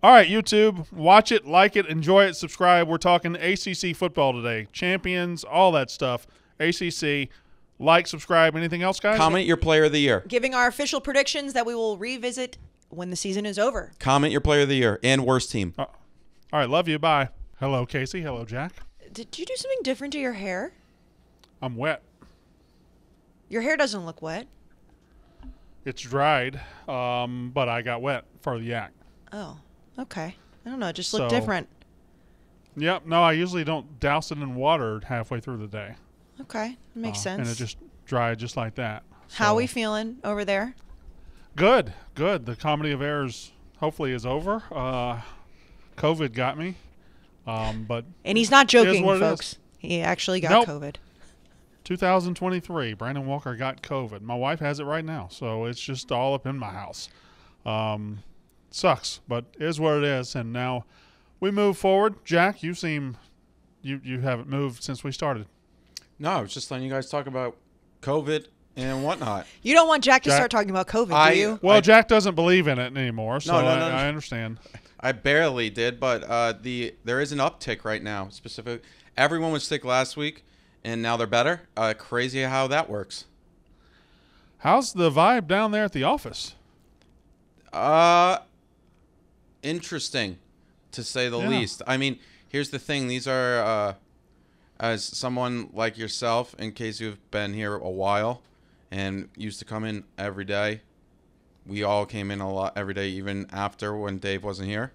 All right, YouTube, watch it, like it, enjoy it, subscribe. We're talking ACC football today. Champions, all that stuff. ACC, like, subscribe. Anything else, guys? Comment your player of the year. Giving our official predictions that we will revisit when the season is over. Comment your player of the year and worst team. All right, love you. Bye. Hello, Kayce. Hello, Jack. Did you do something different to your hair? I'm wet. Your hair doesn't look wet. It's dried, but I got wet for the yak. Oh, okay. I don't know. It just looked different. Yep. No, I usually don't douse it in water halfway through the day. Okay. Makes sense. And it just dried just like that. How we feeling over there? Good. Good. The comedy of errors hopefully is over. COVID got me. But and he's not joking, folks. folks. He actually got COVID. 2023, Brandon Walker got COVID. My wife has it right now, so it's just all up in my house. Sucks, but it is what it is. And now we move forward. Jack, you seem you haven't moved since we started. No, I was just letting you guys talk about COVID and whatnot. You don't want Jack to start talking about COVID, do you? Well, Jack doesn't believe in it anymore, so no. I understand. I barely did, but there is an uptick right now. Everyone was sick last week, and now they're better. Crazy how that works. How's the vibe down there at the office? Interesting, to say the least. I mean, here's the thing. These are, as someone like yourself, in case you've been here a while and used to come in every day, we all came in a lot every day, even after when Dave wasn't here.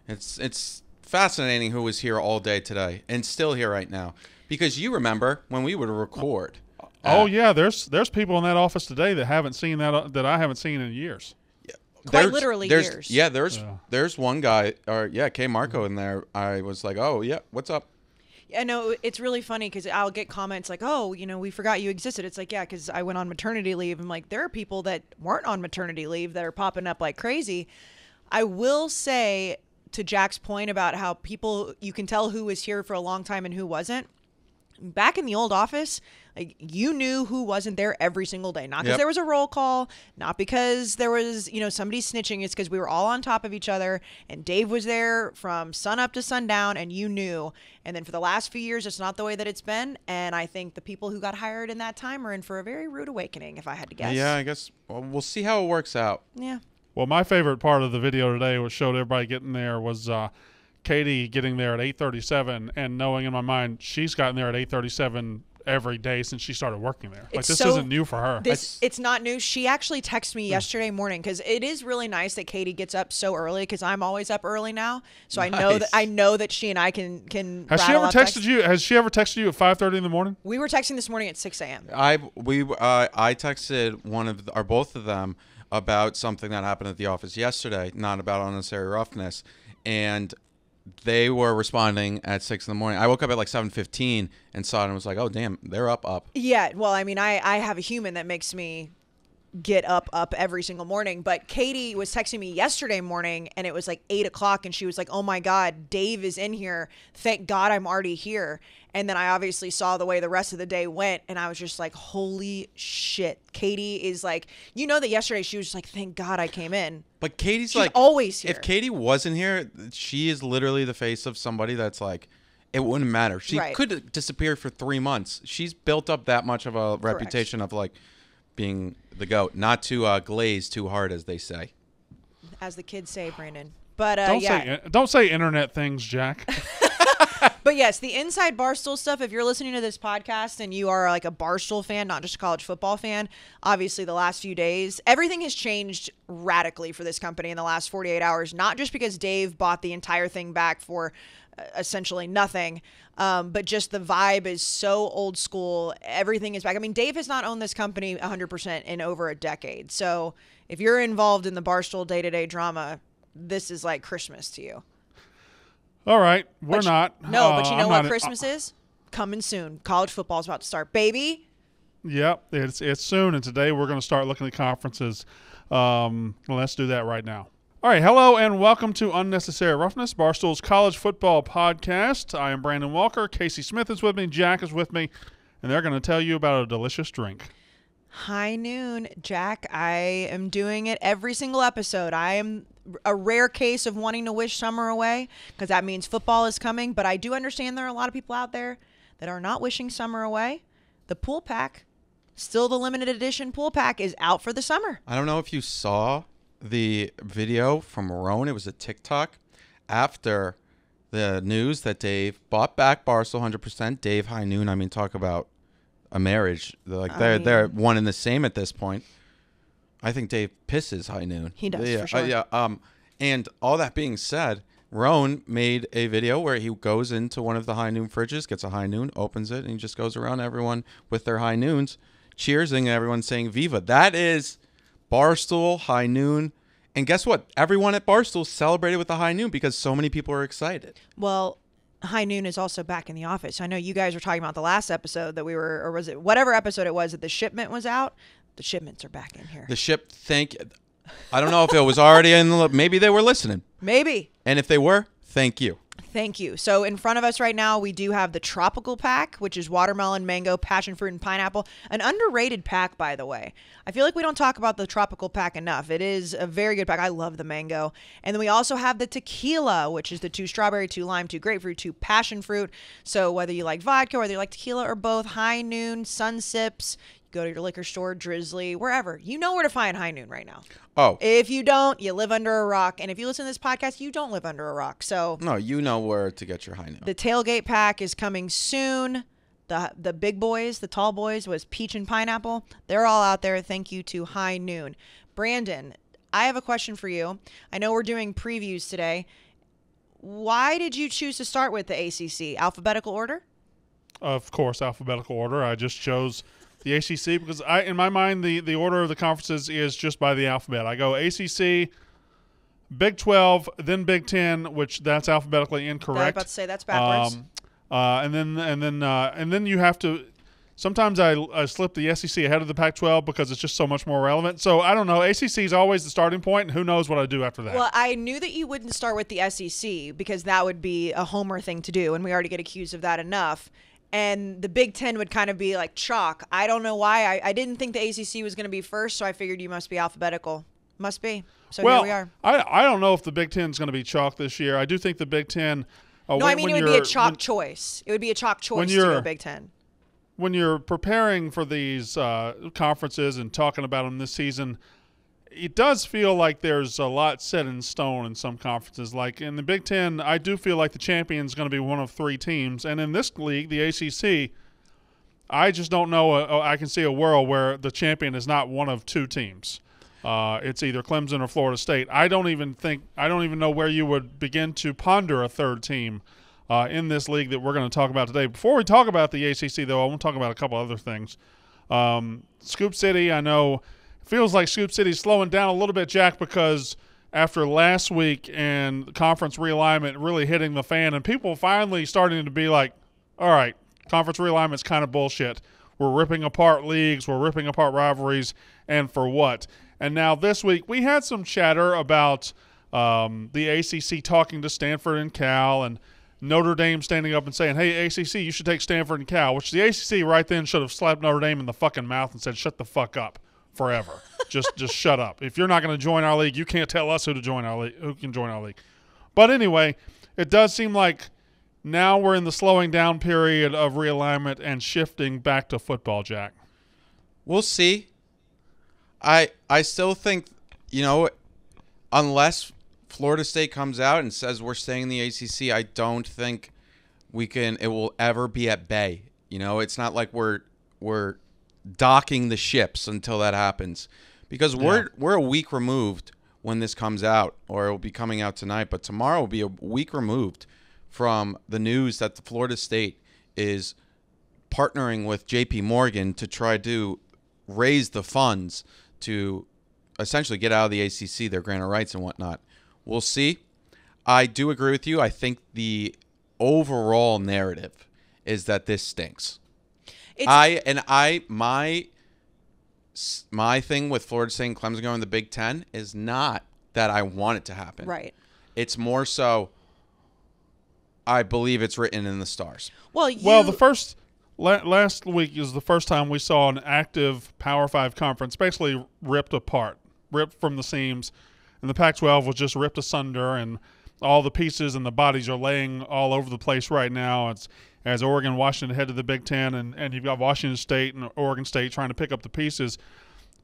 It's fascinating who was here all day today and still here right now. Because you remember when we would record. Yeah, there's people in that office today that haven't seen that I haven't seen in years. Quite literally years. Yeah, there's one guy, K. Marco in there. I was like, oh, yeah, what's up? I know it's really funny because I'll get comments like, oh, we forgot you existed. It's like, yeah, because I went on maternity leave. I'm like, there are people that weren't on maternity leave that are popping up like crazy. I will say, to Jack's point about how people, you can tell who was here for a long time and who wasn't. Back in the old office, like, you knew who wasn't there every single day. Not because there was a roll call, not because there was, somebody snitching. It's because we were all on top of each other, and Dave was there from sun up to sundown, and you knew. And then for the last few years, it's not the way that it's been. And I think the people who got hired in that time are in for a very rude awakening, if I had to guess. Yeah, I guess we'll see how it works out. Yeah. Well, my favorite part of the video today was showed everybody getting there was Katie getting there at 8:37 and knowing in my mind she's gotten there at 8:37 every day since she started working there. Like, this isn't new for her. It's not new. She actually texted me yesterday morning because it is really nice that Katie gets up so early because I'm always up early now. So nice. I know that she and I can. Has she ever texted you? Has she ever texted you at 5:30 in the morning? We were texting this morning at 6 a.m. I texted both of them about something that happened at the office yesterday, not about unnecessary roughness, and they were responding at 6 in the morning. I woke up at like 7:15 and saw it and was like, oh, damn, they're up. Yeah, well, I mean, I have a human that makes me get up every single morning. But Katie was texting me yesterday morning, and it was like 8 o'clock, and she was like, oh, my God, Dave is in here. Thank God I'm already here. And then I obviously saw the way the rest of the day went, and I was just like, holy shit. Katie is like, that yesterday she was just like, thank God I came in. But Katie's She's always here. If Katie wasn't here, she is literally the face of somebody that's like, it wouldn't matter. She could disappear for 3 months. She's built up that much of a reputation of like being the GOAT, not to glaze too hard, as they say. As the kids say, Brandon. But don't say internet things, Jack. But yes, the inside Barstool stuff, if you're listening to this podcast and you are like a Barstool fan, not just a college football fan, obviously the last few days, everything has changed radically for this company in the last 48 hours, not just because Dave bought the entire thing back for essentially nothing, but just the vibe is so old school. Everything is back. I mean, Dave has not owned this company 100% in over a decade. So if you're involved in the Barstool day-to-day drama, this is like Christmas to you. All right, we're not. No, but you know what Christmas is? Coming soon. College football is about to start, baby. Yep, it's soon, and today we're going to start looking at conferences. Let's do that right now. All right, hello and welcome to Unnecessary Roughness, Barstool's college football podcast. I am Brandon Walker. Kayce Smith is with me. Jack is with me, and they're going to tell you about a delicious drink. High noon, Jack. I am doing it every single episode. I am a rare case of wanting to wish summer away because that means football is coming. But I do understand there are a lot of people out there that are not wishing summer away. The pool pack, still the limited edition pool pack, is out for the summer. I don't know if you saw the video from Roan. It was a TikTok after the news that Dave bought back Barstool 100%. Dave High Noon. I mean, talk about a marriage. They're one and the same at this point. I think Dave pisses High Noon. He does, for sure. And all that being said, Roan made a video where he goes into one of the High Noon fridges, gets a High Noon, opens it, and he just goes around everyone with their High Noons, cheersing, and everyone saying Viva. That is Barstool High Noon. And guess what? Everyone at Barstool celebrated with the High Noon because so many people are excited. Well, High Noon is also back in the office. I know you guys were talking about the last episode that we were, or was it whatever episode it was that the shipment was out? The shipments are back in here. The ship, I don't know if it was already in the, maybe they were listening. Maybe. And if they were, thank you. Thank you. So in front of us right now, we do have the tropical pack, which is watermelon, mango, passion fruit, and pineapple. An underrated pack, by the way. I feel like we don't talk about the tropical pack enough. It is a very good pack. I love the mango. And then we also have the tequila, which is the 2 strawberry, 2 lime, 2 grapefruit, 2 passion fruit. So whether you like vodka, whether you like tequila or both, High Noon, Sun Sips, go to your liquor store, Drizzly, wherever. You know where to find High Noon right now. Oh. If you don't, you live under a rock. And if you listen to this podcast, you don't live under a rock. So no, you know where to get your High Noon. The tailgate pack is coming soon. The big boys, the tall boys, was peach and pineapple. They're all out there. Thank you to High Noon. Brandon, I have a question for you. I know we're doing previews today. Why did you choose to start with the ACC? Alphabetical order? Of course, alphabetical order. I just chose the ACC because in my mind, the order of the conferences is just by the alphabet. I go ACC, Big 12, then Big 10, which that's alphabetically incorrect. I was about to say that's backwards. And then you have to. Sometimes I slip the SEC ahead of the Pac-12 because it's just so much more relevant. So I don't know. ACC is always the starting point, and who knows what I do after that. Well, I knew that you wouldn't start with the SEC because that would be a homer thing to do, and we already get accused of that enough. And the Big Ten would kind of be like chalk. I don't know why. I didn't think the ACC was going to be first, so I figured you must be alphabetical. Must be. So here we are. I don't know if the Big Ten is going to be chalk this year. I do think the Big Ten. No, I mean it would be a chalk choice. It would be a chalk choice to go Big Ten. When you're preparing for these conferences and talking about them this season, it does feel like there's a lot set in stone in some conferences. Like in the Big Ten, I do feel like the champion is going to be one of 3 teams. And in this league, the ACC, I just don't know. I can see a world where the champion is not one of 2 teams. It's either Clemson or Florida State. I don't even know where you would begin to ponder a 3rd team in this league that we're going to talk about today. Before we talk about the ACC, though, I want to talk about a couple other things. Scoop City, I know, feels like Scoop City's slowing down a little bit, Jack, because after last week and conference realignment really hitting the fan and people finally starting to be like, all right, conference realignment's kind of bullshit. We're ripping apart leagues. We're ripping apart rivalries. And for what? And now this week we had some chatter about the ACC talking to Stanford and Cal and Notre Dame standing up and saying, hey, ACC, you should take Stanford and Cal, which the ACC right then should have slapped Notre Dame in the fucking mouth and said, shut the fuck up forever. just shut up. If you're not going to join our league, you can't tell us who can join our league. But anyway, it does seem like now we're in the slowing down period of realignment and shifting back to football, Jack. We'll see. I still think, unless Florida State comes out and says we're staying in the ACC, I don't think it will ever be at bay. It's not like we're docking the ships until that happens, because we're a week removed when this comes out, or it will be coming out tonight, but tomorrow will be a week removed from the news that the Florida State is partnering with JP Morgan to try to raise the funds to essentially get out of the ACC, their grant of rights and whatnot. We'll see. I do agree with you. I think the overall narrative is that this stinks. My thing with Florida State and Clemson going to the Big Ten is not that I want it to happen. Right. It's more so I believe it's written in the stars. Well, the first last week is the first time we saw an active Power 5 conference basically ripped apart, ripped from the seams. and the Pac-12 was just ripped asunder, and all the pieces and the bodies are laying all over the place right now. It's as Oregon, Washington head to the Big Ten, and you've got Washington State and Oregon State trying to pick up the pieces.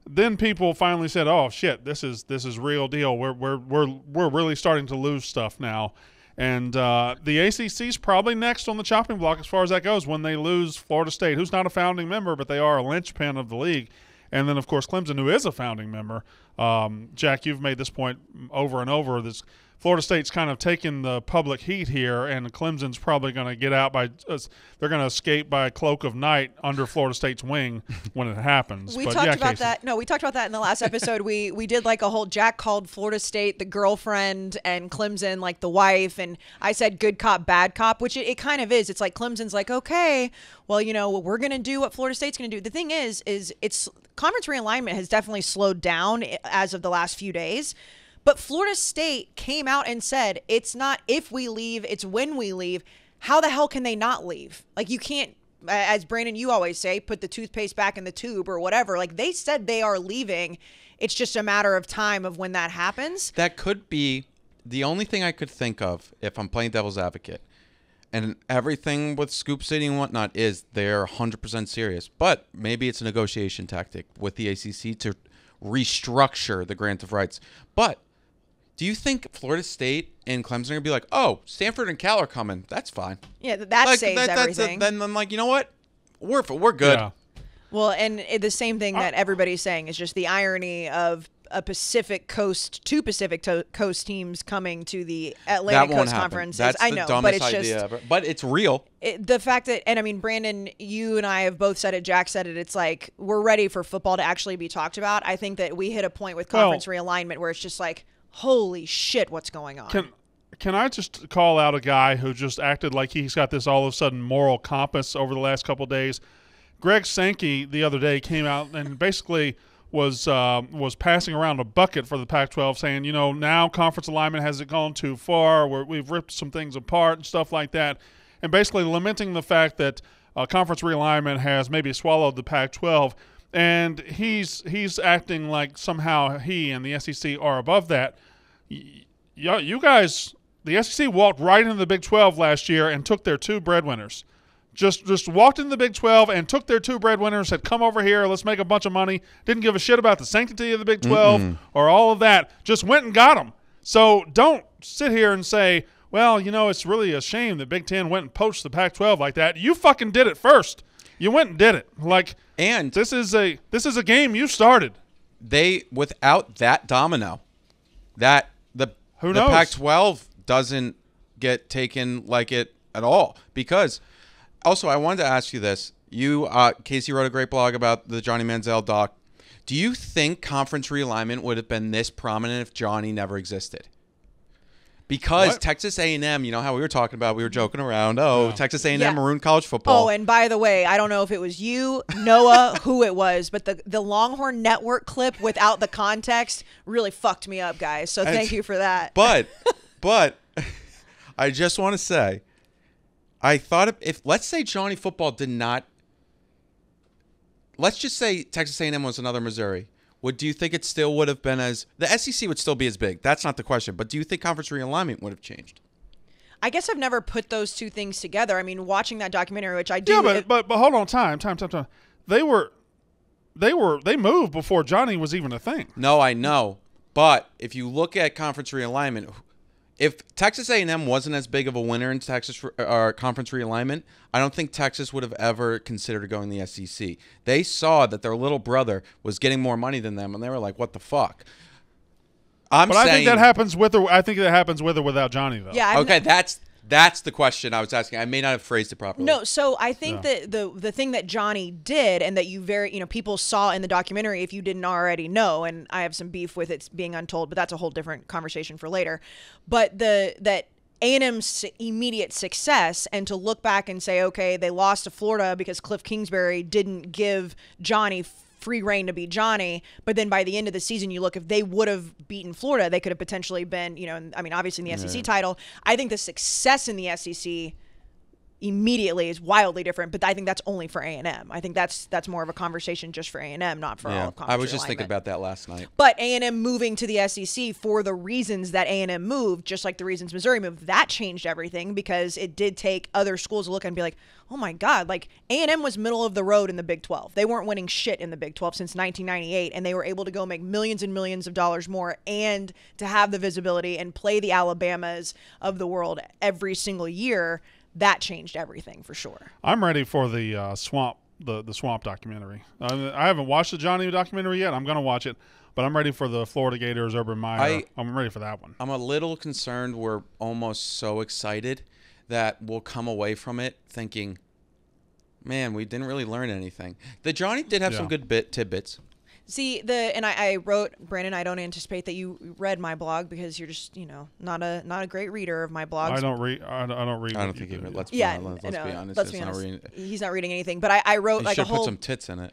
Then people finally said, "Oh shit, this is real deal. We're really starting to lose stuff now." And the ACC's probably next on the chopping block as far as that goes when they lose Florida State, who's not a founding member, but they are a linchpin of the league. And then, of course, Clemson, who is a founding member. Jack, you've made this point over and over. This Florida State's kind of taking the public heat here, and Clemson's probably going to get out by they're going to escape by a cloak of night under Florida State's wing when it happens. We talked about that. No, we talked about that in the last episode. we did like a whole Jack called Florida State the girlfriend and Clemson like the wife, and I said good cop, bad cop, which it kind of is. It's like Clemson's like, okay, well, we're going to do what Florida State's going to do. The thing is it's conference realignment has definitely slowed down as of the last few days. But Florida State came out and said, it's not if we leave, it's when we leave. How the hell can they not leave? Like, you can't, as Brandon, you always say, put the toothpaste back in the tube or whatever. Like, they said they are leaving. It's just a matter of time of when that happens. That could be the only thing I could think of if I'm playing devil's advocate. And everything with Scoop City and whatnot is they're 100% serious. But maybe it's a negotiation tactic with the ACC to restructure the grant of rights. But do you think Florida State and Clemson are going to be like, oh, Stanford and Cal are coming? That's fine. Yeah, that saves everything. Then I'm like, you know what? We're good. Yeah. Well, and the same thing that everybody's saying is just the irony of two Pacific Coast teams coming to the Atlantic Coast Conference. That's the dumbest idea ever. But it's real. The fact that, and I mean, Brandon, you and I have both said it, Jack said it, it's like we're ready for football to actually be talked about. I think that we hit a point with conference realignment where it's just like, holy shit, what's going on? Can I just call out a guy who just acted like he's got this all of a sudden moral compass over the last couple of days? Greg Sankey the other day came out and basically was passing around a bucket for the Pac-12 saying, now conference alignment hasn't gone too far. We've ripped some things apart and stuff like that, and basically lamenting the fact that conference realignment has maybe swallowed the Pac-12. And he's acting like somehow he and the SEC are above that. You guys, the SEC walked right into the Big 12 last year and took their two breadwinners. Just walked into the Big 12 and took their two breadwinners, said, come over here, let's make a bunch of money. Didn't give a shit about the sanctity of the Big 12 or all of that. Just went and got them. So don't sit here and say, well, it's really a shame that Big 10 went and poached the Pac-12 like that. You fucking did it first. You went and did it. And this is a game you started. They, without that domino, the Pac-12 doesn't get taken like it at all. Because also, I wanted to ask you this. Kayce wrote a great blog about the Johnny Manziel Doc. Do you think conference realignment would have been this prominent if Johnny never existed? Because Texas A&M, how we were talking about, we were joking around. Texas A&M marooned college football. Oh, and by the way, I don't know if it was you, Noah, who it was, but the Longhorn Network clip without the context really fucked me up, guys. So thank you for that. But I just want to say, I thought if let's say Johnny football did not, let's just say Texas A&M was another Missouri. Do you think it still would have been the SEC would still be as big? That's not the question. But do you think conference realignment would have changed? I guess I've never put those two things together. I mean, watching that documentary, which I do. Yeah, but hold on, time. They moved before Johnny was even a thing. No, I know. But if you look at conference realignment, if Texas A&M wasn't as big of a winner in Texas conference realignment, I don't think Texas would have ever considered going to the SEC. They saw that their little brother was getting more money than them, and they were like, "What the fuck?" I think that happens with or without Johnny, though. Yeah. Okay, that's the question I was asking. I may not have phrased it properly. No, so I think that the thing that Johnny did, and that people saw in the documentary, if you didn't already know, and I have some beef with it being untold, but that's a whole different conversation for later. But that A&M's immediate success, and to look back and say, okay, they lost to Florida because Cliff Kingsbury didn't give Johnny free reign to be Johnny, but then by the end of the season, you look, if they would have beaten Florida, they could have potentially been, obviously in the SEC title. I think the success in the SEC immediately is wildly different, but I think that's only for A&M. I think that's more of a conversation just for A&M, not for all of conference I was just thinking realignment. about that last night. But A&M moving to the SEC for the reasons that A&M moved, just like the reasons Missouri moved, that changed everything because it did take other schools to look and be like, oh my God, like A&M was middle of the road in the Big 12. They weren't winning shit in the Big 12 since 1998, and they were able to go make millions and millions of dollars more and to have the visibility and play the Alabamas of the world every single year. That changed everything for sure. I'm ready for the Swamp, the Swamp documentary. I haven't watched the Johnny documentary yet. I'm going to watch it, but I'm ready for the Florida Gators, Urban Meyer. I'm ready for that one. I'm a little concerned we're almost so excited that we'll come away from it thinking, man, we didn't really learn anything. The Johnny did have some good tidbits. See, I wrote, Brandon, I don't anticipate that you read my blog because you're just, not a great reader of my blogs. I don't read. I don't think he read. Let's be honest. He's not reading anything. But I wrote like a whole. Put some tits in it.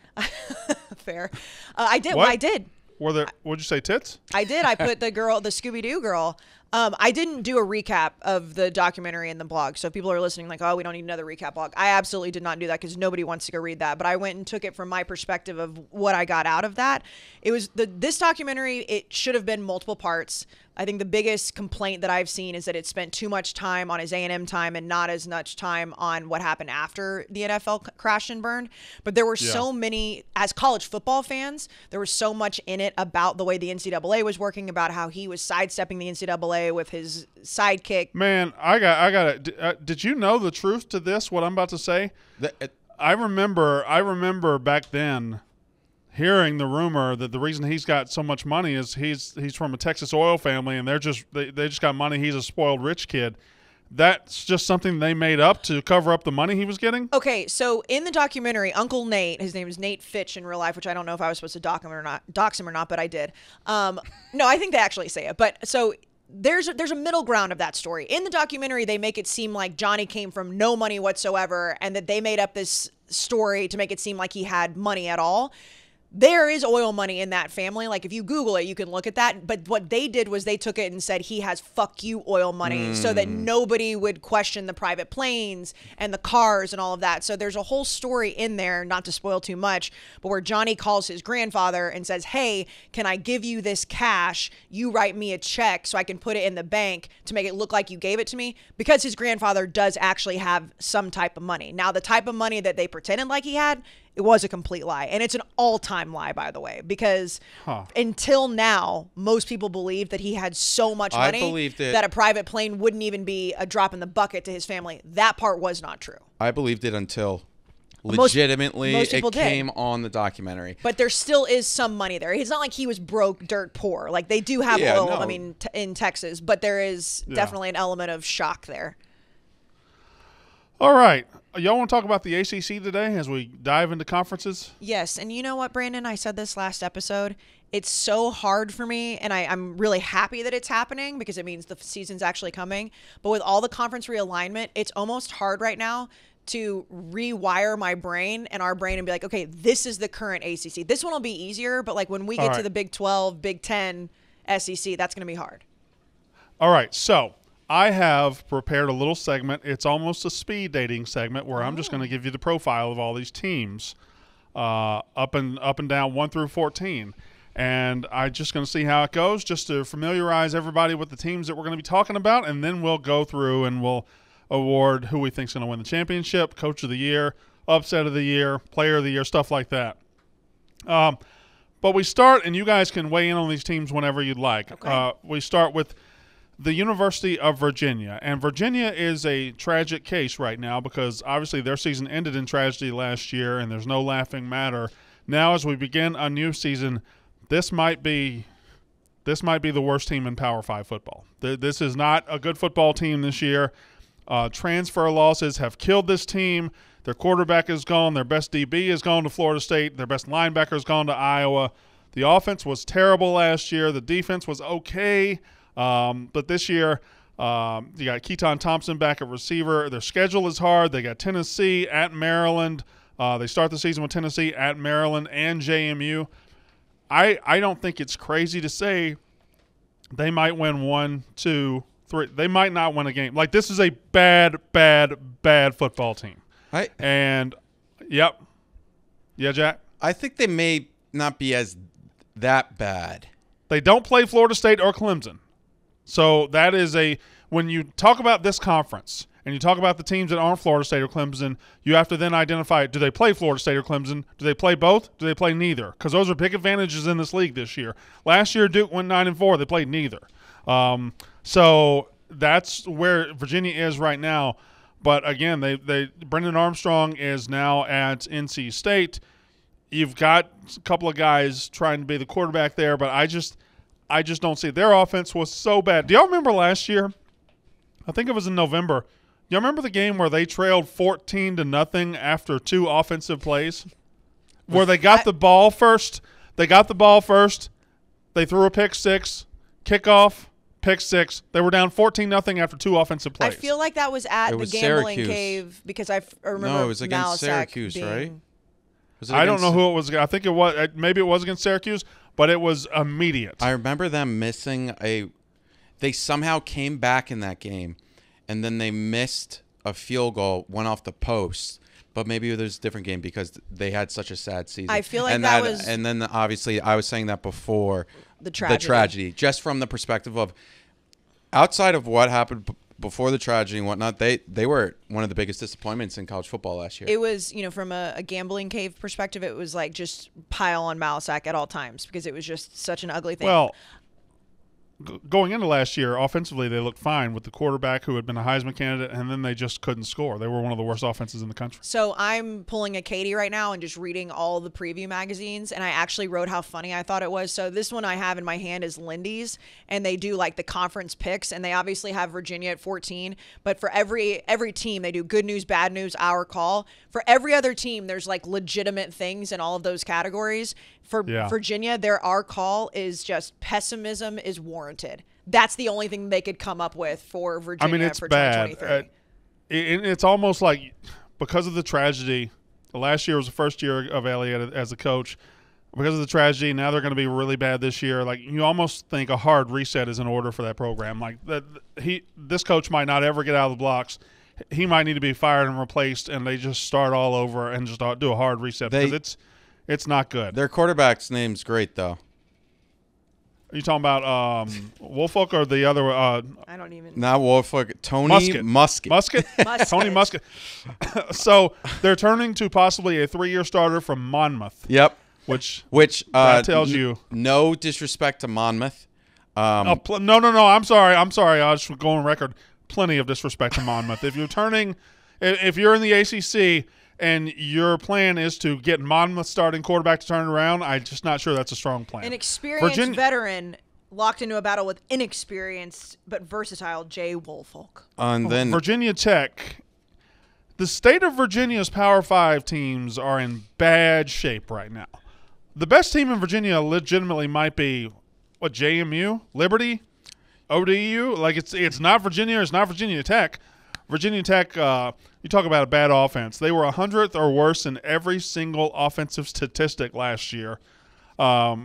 Fair. I did. What? Well, I did. What'd you say, tits? I did. I put the Scooby-Doo girl. I didn't do a recap of the documentary in the blog. So if people are listening like, oh, we don't need another recap blog. I absolutely did not do that because nobody wants to go read that. But I went and took it from my perspective of what I got out of that. It was this documentary, it should have been multiple parts. I think the biggest complaint that I've seen is that it spent too much time on his A&M time and not as much time on what happened after the NFL crashed and burned. But there were so many, as college football fans, there was so much in it about the way the NCAA was working, about how he was sidestepping the NCAA with his sidekick. Man, I got it. Did you know the truth to this, what I'm about to say? I remember back then hearing the rumor that the reason he's got so much money is he's from a Texas oil family and they just got money. He's a spoiled rich kid. That's just something they made up to cover up the money he was getting? Okay, so in the documentary, Uncle Nate, his name is Nate Fitch in real life, which I don't know if I was supposed to dox him or not, but I did. No, I think they actually say it. But so there's a middle ground of that story. In the documentary, they make it seem like Johnny came from no money whatsoever and that they made up this story to make it seem like he had money at all. There is oil money in that family. Like, if you Google it, you can look at that. But what they did was they took it and said he has fuck you oil money so that nobody would question the private planes and the cars and all of that. So there's a whole story in there, not to spoil too much, but where Johnny calls his grandfather and says, hey, can I give you this cash? You write me a check so I can put it in the bank to make it look like you gave it to me. Because his grandfather does actually have some type of money. Now, the type of money that they pretended like he had, it was a complete lie. And it's an all-time lie, by the way, because until now, most people believed that he had so much money that a private plane wouldn't even be a drop in the bucket to his family. That part was not true. I believed it until legitimately most it people came did. on the documentary. But there still is some money there. It's not like he was broke, dirt poor. Like, they do have oil, I mean, in Texas, but there is definitely an element of shock there. All right. Y'all want to talk about the ACC today as we dive into conferences? Yes, and you know what, Brandon? I said this last episode. It's so hard for me, and I'm really happy that it's happening because it means the season's actually coming. But with all the conference realignment, it's almost hard right now to rewire my brain and our brain and be like, okay, this is the current ACC. This one will be easier, but like when we get to the Big 12, Big 10, SEC, that's going to be hard. All right, so I have prepared a little segment. It's almost a speed dating segment where I'm just going to give you the profile of all these teams up and down 1 through 14. And I'm just going to see how it goes just to familiarize everybody with the teams that we're going to be talking about. And then we'll go through and we'll award who we think is going to win the championship, coach of the year, upset of the year, player of the year, stuff like that. But we start, and you guys can weigh in on these teams whenever you'd like. Okay. We start with the University of Virginia. And Virginia is a tragic case right now because obviously their season ended in tragedy last year and there's no laughing matter. Now as we begin a new season, this might be the worst team in Power 5 football. This is not a good football team this year. Transfer losses have killed this team. Their quarterback is gone. Their best DB is gone to Florida State. Their best linebacker is gone to Iowa. The offense was terrible last year. The defense was okay. But this year, you got Keaton Thompson back at receiver. Their schedule is hard. They got Tennessee at Maryland. They start the season with Tennessee at Maryland and JMU. I don't think it's crazy to say they might win 1, 2, they might not win a game. Like, this is a bad, bad, bad football team. Yeah, Jack? I think they may not be as that bad. They don't play Florida State or Clemson. So that is when you talk about this conference and you talk about the teams that aren't Florida State or Clemson, you have to then identify, do they play Florida State or Clemson? Do they play both? Do they play neither? Because those are big advantages in this league this year. Last year, Duke went 9-4. They played neither. So that's where Virginia is right now. But again, Brendan Armstrong is now at NC State. You've got a couple of guys trying to be the quarterback there, but I just don't see it. Their offense was so bad. Do y'all remember last year? I think it was in November. Y'all remember the game where they trailed 14-0 after 2 offensive plays? Where they got the ball first. They got the ball first. They threw a pick six, kickoff, pick six. They were down 14-0 after 2 offensive plays. I feel like that was at the gambling Syracuse. cave because I remember. No, it was against Malzahn Syracuse, being, right? I don't know who it was. I think it was. Maybe it was against Syracuse, but it was immediate. I remember them missing they somehow came back in that game, and then they missed a field goal, went off the post. But maybe there's a different game because they had such a sad season. I feel like and then obviously I was saying that before the tragedy. Just from the perspective of outside of what happened before the tragedy and whatnot, they were one of the biggest disappointments in college football last year. It was, from a gambling cave perspective, it was like just pile on Malzahn at all times because it was just such an ugly thing. Well, going into last year, offensively, they looked fine with the quarterback who had been a Heisman candidate, and then they just couldn't score. They were one of the worst offenses in the country. So I'm pulling a Katie right now and just reading all the preview magazines, and I actually wrote how funny I thought it was. So this one I have in my hand is Lindy's, and they do like the conference picks, and they obviously have Virginia at 14. But for every team, they do good news, bad news, our call. For every other team, there's like legitimate things in all of those categories. For Virginia, their our call is just pessimism is warranted. That's the only thing they could come up with for Virginia. I mean, it's for bad. 2023. It's almost like because of the tragedy, the last year was the first year of Elliott as a coach. Because of the tragedy, now they're going to be really bad this year. Like, you almost think a hard reset is in order for that program. Like, this coach might not ever get out of the blocks. He might need to be fired and replaced, and they just start all over and just do a hard reset because it's not good. Their quarterback's name's great, though. Are you talking about Woolfolk or the other? I don't even. Not Woolfolk. Tony Muskett. Tony Muskett. So they're turning to possibly a 3-year starter from Monmouth. Yep. Which tells you. No disrespect to Monmouth. No. I'm sorry. I'll just go on record. Plenty of disrespect to Monmouth. If you're in the ACC and your plan is to get Monmouth starting quarterback to turn it around, I'm just not sure that's a strong plan. An experienced veteran locked into a battle with inexperienced but versatile Jay Woolfolk. And then Virginia Tech. The state of Virginia's Power 5 teams are in bad shape right now. The best team in Virginia legitimately might be, JMU? Liberty? ODU? Like, it's not Virginia. It's not Virginia Tech. Virginia Tech, you talk about a bad offense. They were 100th or worse in every single offensive statistic last year.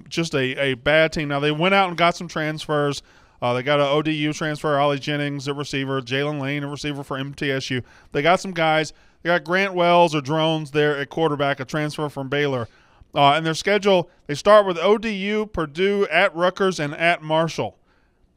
Just a bad team. Now, they went out and got some transfers. They got an ODU transfer, Ollie Jennings, a receiver, Jalen Lane, a receiver for MTSU. They got some guys. They got Grant Wells or Drones there at quarterback, a transfer from Baylor. And their schedule, they start with ODU, Purdue, at Rutgers, and at Marshall.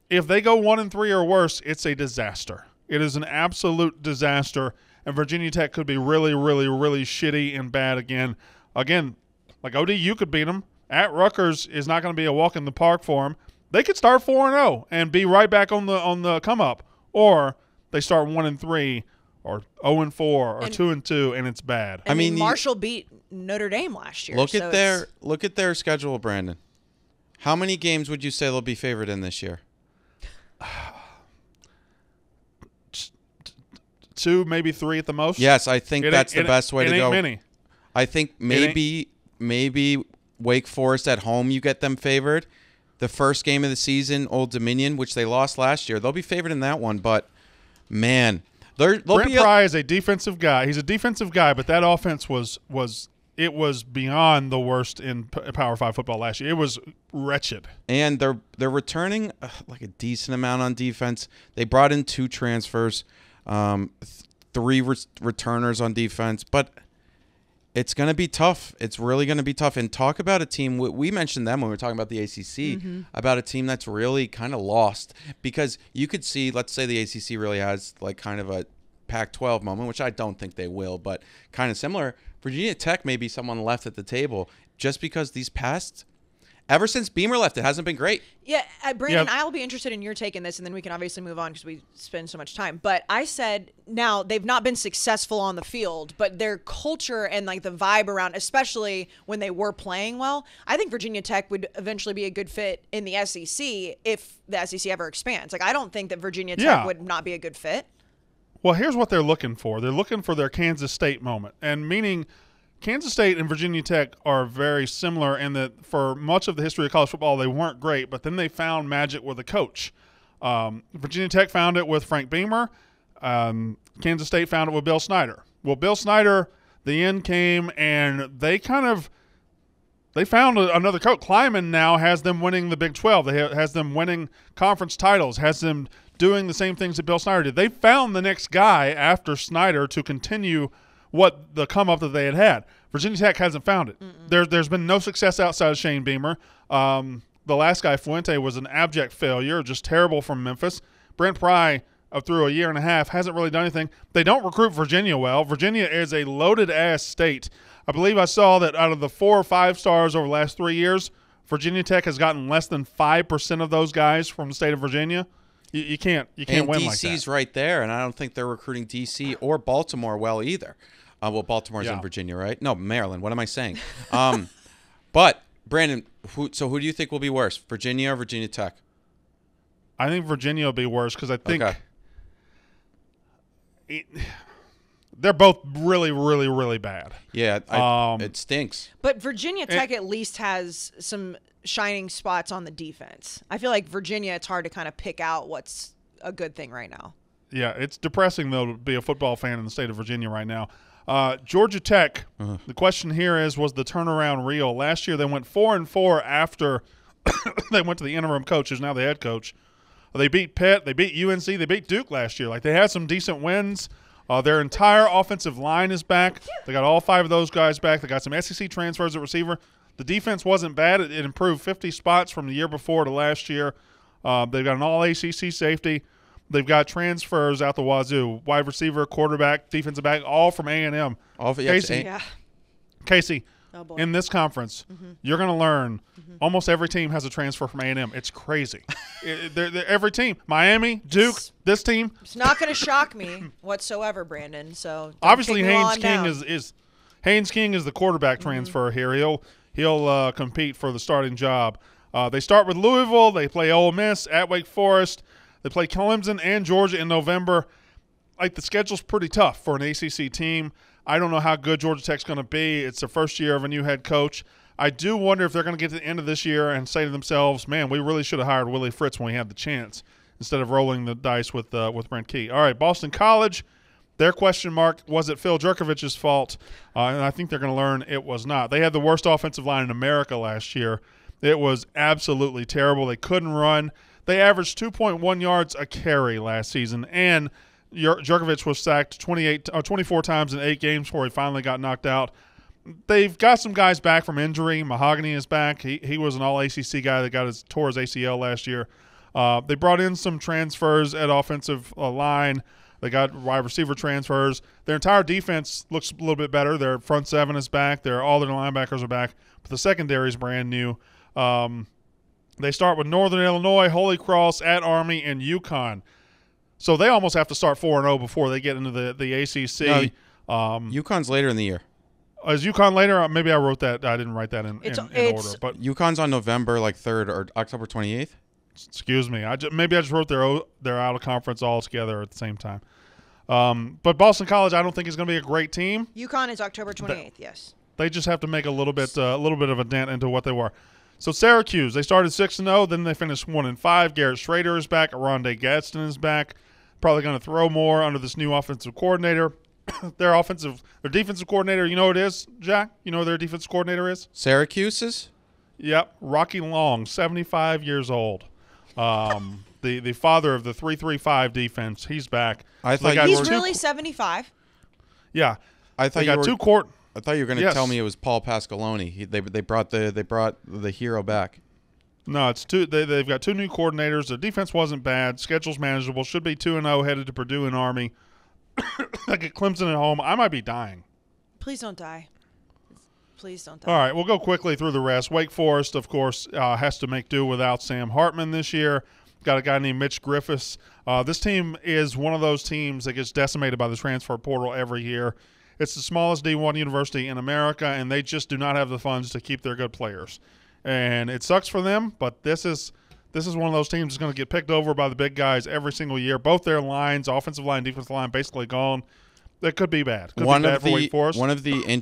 If they go 1-3 or worse, it's a disaster. It is an absolute disaster, and Virginia Tech could be really, really, really shitty and bad again. Again, like ODU could beat them. At Rutgers is not going to be a walk in the park for them. They could start 4-0 and be right back on the come up, or they start 1-3 or 0-4 or 2-2, and it's bad. I mean, Marshall beat Notre Dame last year. Look at their schedule, Brandon. How many games would you say they'll be favored in this year? 2, maybe 3 at the most. Yes, I think that's the best way to go. Many. I think maybe Wake Forest at home you get them favored. The first game of the season, Old Dominion, which they lost last year, they'll be favored in that one. But man, Brent Pry is a defensive guy. He's a defensive guy, but that offense was it was beyond the worst in Power 5 football last year. It was wretched. And they're returning like a decent amount on defense. They brought in 2 transfers, 3 returners on defense, but it's going to be tough. It's really going to be tough. And talk about a team, we mentioned them when we were talking about the ACC, about a team that's really kind of lost. Because you could see, let's say the ACC really has like kind of a Pac-12 moment, which I don't think they will, but kind of similar. Virginia Tech may be someone left at the table just because these past, ever since Beamer left, it hasn't been great. Yeah, Brandon, I'll be interested in your take in this, and then we can obviously move on because we spend so much time. But I said, now, they've not been successful on the field, but their culture and like the vibe around, especially when they were playing well, I think Virginia Tech would eventually be a good fit in the SEC if the SEC ever expands. Like, I don't think that Virginia Tech would not be a good fit. Well, here's what they're looking for. They're looking for their Kansas State moment, and meaning Kansas State and Virginia Tech are very similar in that for much of the history of college football, they weren't great, but then they found magic with a coach. Virginia Tech found it with Frank Beamer. Kansas State found it with Bill Snyder. Well, Bill Snyder, the end came, and they found another coach. Kleiman now has them winning the Big 12. Has them winning conference titles, has them doing the same things that Bill Snyder did. They found the next guy after Snyder to continue what the come up that they had. Virginia Tech hasn't found it. There's been no success outside of Shane Beamer. The last guy, Fuente, was an abject failure, just terrible from Memphis. Brent Pry, through a year and a half, hasn't really done anything. They don't recruit Virginia well. Virginia is a loaded-ass state. I believe I saw that out of the 4 or 5 stars over the last 3 years, Virginia Tech has gotten less than 5% of those guys from the state of Virginia. You can't win DC's like that. DC's right there, and I don't think they're recruiting DC or Baltimore well either. Well, Baltimore's in Virginia, right? No, Maryland. What am I saying? But, Brandon, who do you think will be worse, Virginia or Virginia Tech? I think Virginia will be worse because I think they're both really, really, really bad. Yeah, it stinks. But Virginia Tech at least has some shining spots on the defense. I feel like Virginia, it's hard to kind of pick out what's a good thing right now. Yeah, it's depressing, though, to be a football fan in the state of Virginia right now. Georgia Tech, the question here is, was the turnaround real? Last year they went 4-4 after they went to the interim coach, who's now the head coach. They beat Pitt, they beat UNC, they beat Duke last year. Like, they had some decent wins. Their entire offensive line is back. They got all 5 of those guys back. They got some SEC transfers at receiver. The defense wasn't bad. It improved 50 spots from the year before to last year. They've got an all-ACC safety. They've got transfers out the wazoo. Wide receiver, quarterback, defensive back, all from A&M. Kayce, in this conference, you're going to learn almost every team has a transfer from A&M. It's crazy. Every team. Miami, Duke, this team. It's not going to shock me whatsoever, Brandon. So obviously Haynes King is the quarterback transfer here. He'll compete for the starting job. They start with Louisville. They play Ole Miss at Wake Forest. They play Clemson and Georgia in November. Like, the schedule's pretty tough for an ACC team. I don't know how good Georgia Tech's going to be. It's the first year of a new head coach. I do wonder if they're going to get to the end of this year and say to themselves, man, we really should have hired Willie Fritz when we had the chance instead of rolling the dice with Brent Key. All right, Boston College, their question mark, was it Phil Jurkovec's fault? And I think they're going to learn it was not. They had the worst offensive line in America last year. It was absolutely terrible. They couldn't run. They averaged 2.1 yards a carry last season, and Jurkovec was sacked 24 times in 8 games before he finally got knocked out. They've got some guys back from injury. Mahogany is back. He was an all-ACC guy that tore his ACL last year. They brought in some transfers at offensive line. They got wide receiver transfers. Their entire defense looks a little bit better. Their front 7 is back. All their linebackers are back, but the secondary is brand new. They start with Northern Illinois, Holy Cross, at Army, and UConn. So they almost have to start 4-0 before they get into the ACC. UConn's later in the year. Is UConn later? Maybe I wrote that. I didn't write that in order. But UConn's on November 3rd or October 28th. Excuse me. Maybe I just wrote their out of conference all together at the same time. But Boston College, I don't think is going to be a great team. UConn is October 28th. Yes. They just have to make a little bit of a dent into what they were. So Syracuse, they started 6-0, then they finished 1-5. Garrett Schrader is back. Rondé Gadsden is back. Probably going to throw more under this new offensive coordinator. their defensive coordinator. You know what it is, Jack? You know who their defensive coordinator is? Syracuse's? Yep, Rocky Long, 75 years old. The father of the 3-3-5 defense. He's back. I thought he's really 75. Yeah, I thought they got two court. I thought you were going to tell me it was Paul Pasqualoni. They brought the hero back. No, it's two. They've got two new coordinators. The defense wasn't bad. Schedule's manageable. Should be 2-0 headed to Purdue and Army. I get Clemson at home. I might be dying. Please don't die. Please don't die. All right, we'll go quickly through the rest. Wake Forest, of course, has to make do without Sam Hartman this year. Got a guy named Mitch Griffiths. This team is one of those teams that gets decimated by the transfer portal every year. It's the smallest D1 university in America, and they just do not have the funds to keep their good players. And it sucks for them, but this is one of those teams that's going to get picked over by the big guys every single year. Both their lines, offensive line, defensive line, basically gone. That could be bad. Could be bad for Wake Forest.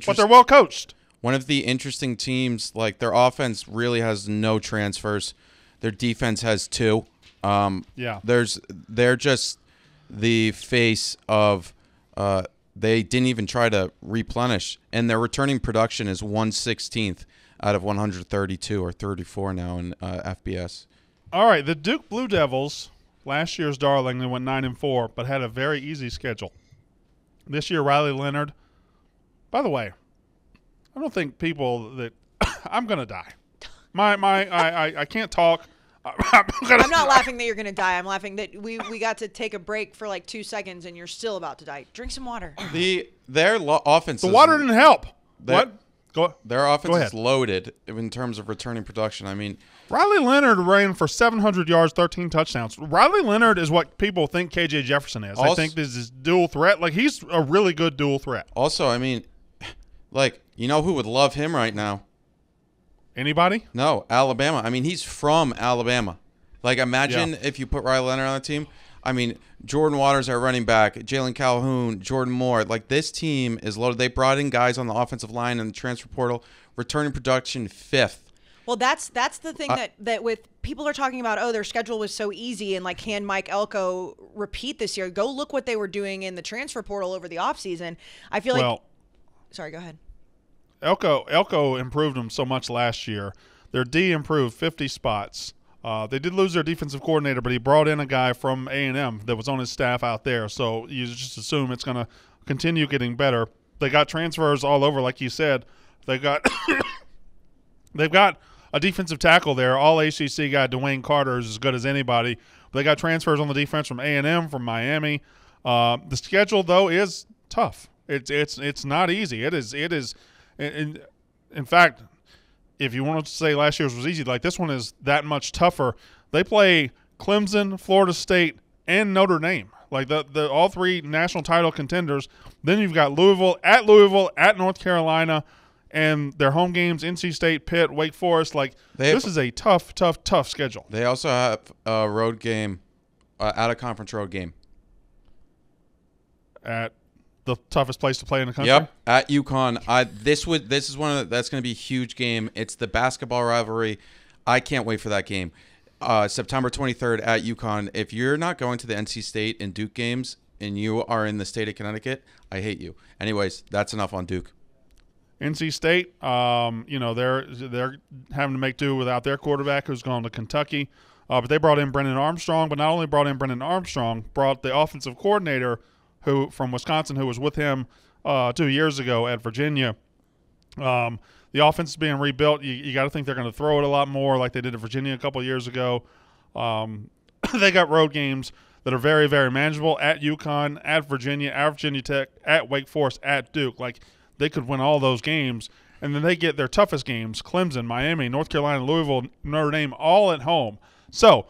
But they're well coached. One of the interesting teams, like their offense really has no transfers. Their defense has two. They're just the face of they didn't even try to replenish, and their returning production is 1/16 out of 132 or 34 now in FBS. All right, the Duke Blue Devils, last year's darling, they went 9-4, but had a very easy schedule. This year, Riley Leonard. By the way, I don't think people that I'm gonna die. I can't talk. I'm not laughing that you're going to die. I'm laughing that we got to take a break for like 2 seconds and you're still about to die. Drink some water. Their offense. The water didn't help. Their offense is loaded in terms of returning production. I mean, Riley Leonard ran for 700 yards, 13 touchdowns. Riley Leonard is what people think KJ Jefferson is. I think this is dual threat. Like, he's a really good dual threat. Also, I mean, like, you know who would love him right now? Anybody? No, Alabama. I mean, he's from Alabama. Like, imagine if you put Riley Leonard on the team. I mean, Jordan Waters, our running back, Jalen Calhoun, Jordan Moore. Like, this team is loaded. They brought in guys on the offensive line and the transfer portal, returning production 5th. Well, that's the thing that with people are talking about, their schedule was so easy, and like, can Mike Elko repeat this year? Go look what they were doing in the transfer portal over the offseason. I feel like – sorry, go ahead. Elko improved them so much last year. Their D improved 50 spots. They did lose their defensive coordinator, but he brought in a guy from A&M that was on his staff out there. So you just assume it's going to continue getting better. They got transfers all over, like you said. They've got a defensive tackle there. All ACC guy Dwayne Carter is as good as anybody. They got transfers on the defense from A&M, from Miami. The schedule though is tough. It's not easy. It is. In fact, if you wanted to say last year's was easy, like this one is that much tougher. They play Clemson, Florida State, and Notre Dame, like the all three national title contenders. Then you've got Louisville, at North Carolina, and their home games, NC State, Pitt, Wake Forest. Like this is a tough schedule. They also have a road game, out-of-conference road game. At the toughest place to play in the country? Yep, at UConn. This is that's going to be a huge game. It's the basketball rivalry. I can't wait for that game. September 23rd at UConn. If you're not going to the NC State and Duke games and you are in the state of Connecticut, I hate you. Anyways, that's enough on Duke. NC State, they're having to make do without their quarterback who's gone to Kentucky. But they brought in Brennan Armstrong, but not only brought in Brennan Armstrong, brought the offensive coordinator from Wisconsin, who was with him 2 years ago at Virginia. The offense is being rebuilt. You got to think they're going to throw it a lot more like they did at Virginia a couple of years ago. They got road games that are very, very manageable at UConn, at Virginia Tech, at Wake Forest, at Duke. Like, they could win all those games. And then they get their toughest games, Clemson, Miami, North Carolina, Louisville, Notre Dame, all at home. So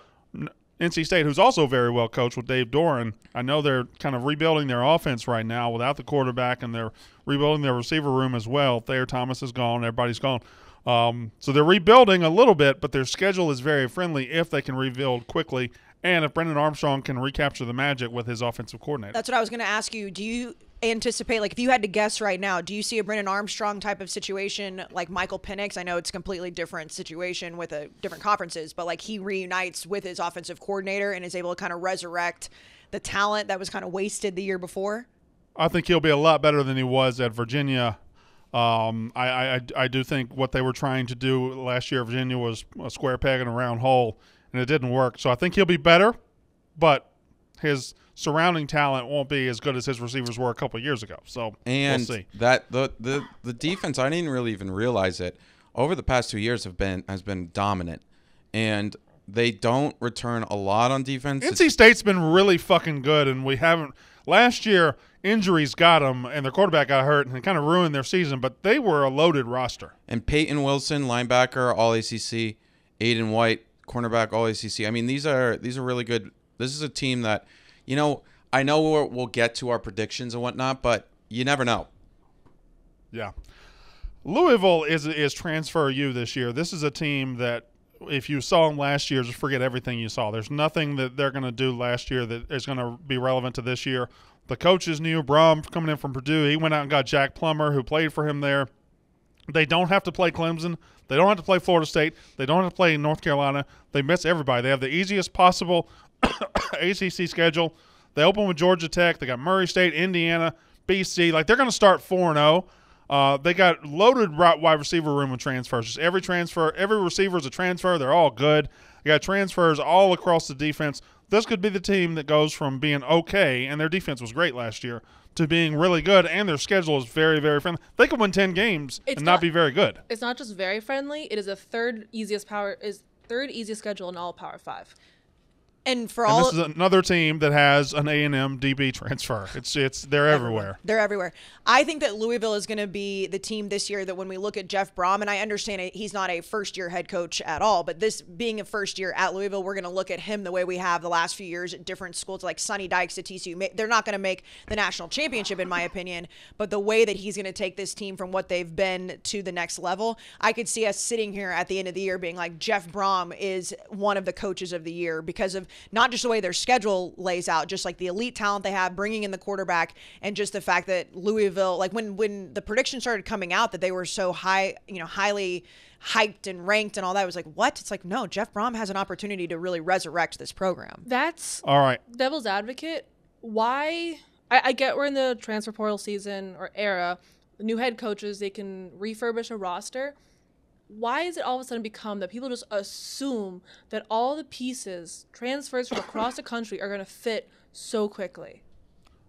NC State, who's also very well coached with Dave Doran, I know they're kind of rebuilding their offense right now without the quarterback, and they're rebuilding their receiver room as well. Thayer Thomas is gone. Everybody's gone. So they're rebuilding a little bit, but their schedule is very friendly if they can rebuild quickly and if Brendan Armstrong can recapture the magic with his offensive coordinator. That's what I was going to ask you. Do you anticipate, like, if you had to guess right now, do you see a Brendan Armstrong type of situation like Michael Penix? I know it's a completely different situation with different conferences, but like he reunites with his offensive coordinator and is able to kind of resurrect the talent that was kind of wasted the year before? I think he'll be a lot better than he was at Virginia. I do think what they were trying to do last year at Virginia was a square peg in a round hole, and it didn't work. So I think he'll be better, but his surrounding talent won't be as good as his receivers were a couple of years ago. So we'll see. That the defense, I didn't really even realize it, over the past 2 years has been dominant, and they don't return a lot on defense. NC State's been really fucking good, and we haven't. Last year, injuries got them, and their quarterback got hurt, and it kind of ruined their season. But they were a loaded roster. And Peyton Wilson, linebacker, All ACC. Aiden White, cornerback, All ACC. I mean, these are really good. This is a team that, I know we'll get to our predictions and whatnot, but you never know. Yeah, Louisville is transfer U this year. This is a team that, if you saw them last year, just forget everything you saw. There's nothing that they're going to do last year that is going to be relevant to this year. The coach is new. Brom coming in from Purdue. He went out and got Jack Plummer, who played for him there. They don't have to play Clemson. They don't have to play Florida State. They don't have to play North Carolina. They miss everybody. They have the easiest possible ACC schedule. They open with Georgia Tech. They got Murray State, Indiana, BC. Like, they're going to start 4-0. They got loaded wide receiver room with transfers. Just every receiver is a transfer. They're all good. You got transfers all across the defense. This could be the team that goes from being okay, and their defense was great last year, to being really good, and their schedule is very, very friendly. They could win 10 games and not be very good. It's not just very friendly. It is a third easiest schedule in all Power 5. And this is another team that has an A&M DB transfer. They're everywhere. They're everywhere. I think that Louisville is going to be the team this year that when we look at Jeff Brom, and I understand he's not a first-year head coach at all, but this being a first year at Louisville, we're going to look at him the way we have the last few years at different schools like Sonny Dykes at TCU. They're not going to make the national championship, in my opinion, but the way that he's going to take this team from what they've been to the next level, I could see us sitting here at the end of the year being like, Jeff Brom is one of the coaches of the year because of not just the way their schedule lays out, just like the elite talent they have, bringing in the quarterback, and just the fact that Louisville, like when the predictions started coming out that they were so high, highly hyped and ranked and all that, it was like, what? It's like, no, Jeff Brom has an opportunity to really resurrect this program. That's all right. Devil's advocate. Why? I get we're in the transfer portal season or era. New head coaches, they can refurbish a roster. Why is it all of a sudden become that people just assume that all the pieces, transfers from across the country, are going to fit so quickly?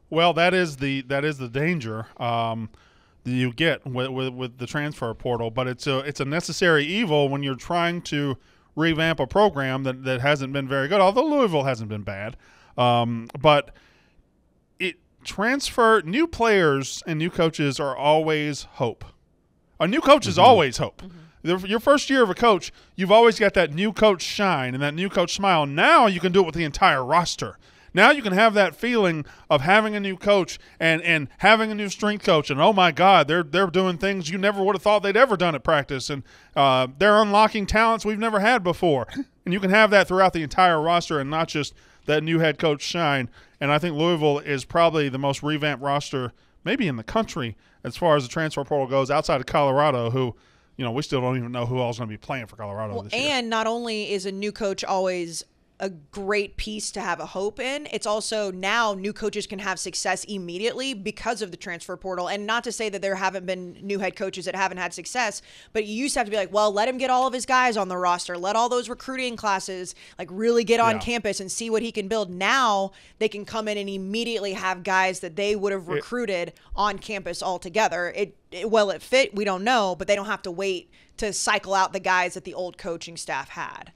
Well, that is the danger that you get with the transfer portal, but it's a necessary evil when you're trying to revamp a program that hasn't been very good. Although Louisville hasn't been bad, but new players and new coaches are always hope. A new coach is always hope. Mm-hmm. Your first year of a coach, you've always got that new coach shine and that new coach smile. Now you can do it with the entire roster. Now you can have that feeling of having a new coach and having a new strength coach, and oh my God, they're doing things you never would have thought they'd ever done at practice, and they're unlocking talents we've never had before. And you can have that throughout the entire roster and not just that new head coach shine. And I think Louisville is probably the most revamped roster maybe in the country as far as the transfer portal goes, outside of Colorado, who – we still don't even know who else is going to be playing for Colorado this year. And not only is a new coach always a great piece to have a hope in, it's also now new coaches can have success immediately because of the transfer portal. And not to say that there haven't been new head coaches that haven't had success, but you used to have to be like, well, let him get all of his guys on the roster. Let all those recruiting classes really get on campus and see what he can build. Now they can come in and immediately have guys that they would have recruited on campus altogether. Will it fit? We don't know, but they don't have to wait to cycle out the guys that the old coaching staff had.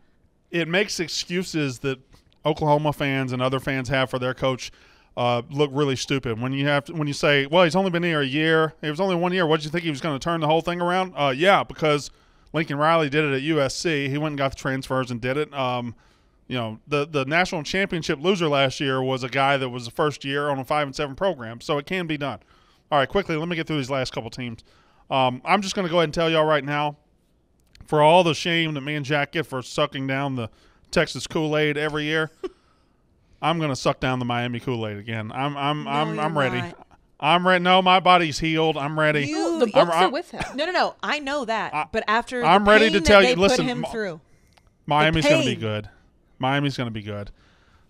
It makes excuses that Oklahoma fans and other fans have for their coach look really stupid. When you say, well, he's only been here a year. It was only 1 year. What did you think he was going to turn the whole thing around? Yeah, because Lincoln Riley did it at USC. He went and got the transfers and did it. The national championship loser last year was a guy that was the first year on a 5-7 program. So it can be done. All right, quickly, let me get through these last couple teams. I'm just going to go ahead and tell y'all right now, for all the shame that me and Jack get for sucking down the Texas Kool-Aid every year, I'm going to suck down the Miami Kool-Aid again. I'm ready. Not. I'm ready. No, my body's healed. I'm ready. The books are with him. No. I know that. But after I'm ready to tell you, listen, put him through, Miami's going to be good. Miami's going to be good.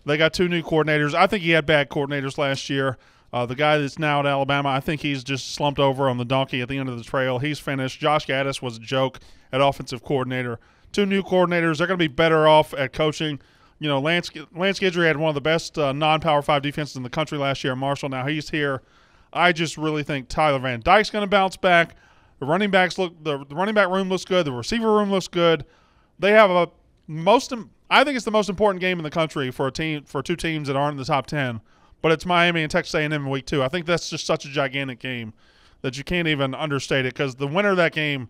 They got 2 new coordinators. I think he had bad coordinators last year. The guy that's now at Alabama, I think he's just slumped over on the donkey at the end of the trail. He's finished. Josh Gaddis was a joke at offensive coordinator. 2 new coordinators. They're going to be better off at coaching. You know, Lance Guidry had one of the best non-Power 5 defenses in the country last year. Marshall, now he's here. I just really think Tyler Van Dyke's going to bounce back. The running back room looks good. The receiver room looks good. They have I think it's the most important game in the country for 2 teams that aren't in the top 10. But it's Miami and Texas A&M in week 2. I think that's just such a gigantic game that you can't even understate it, because the winner of that game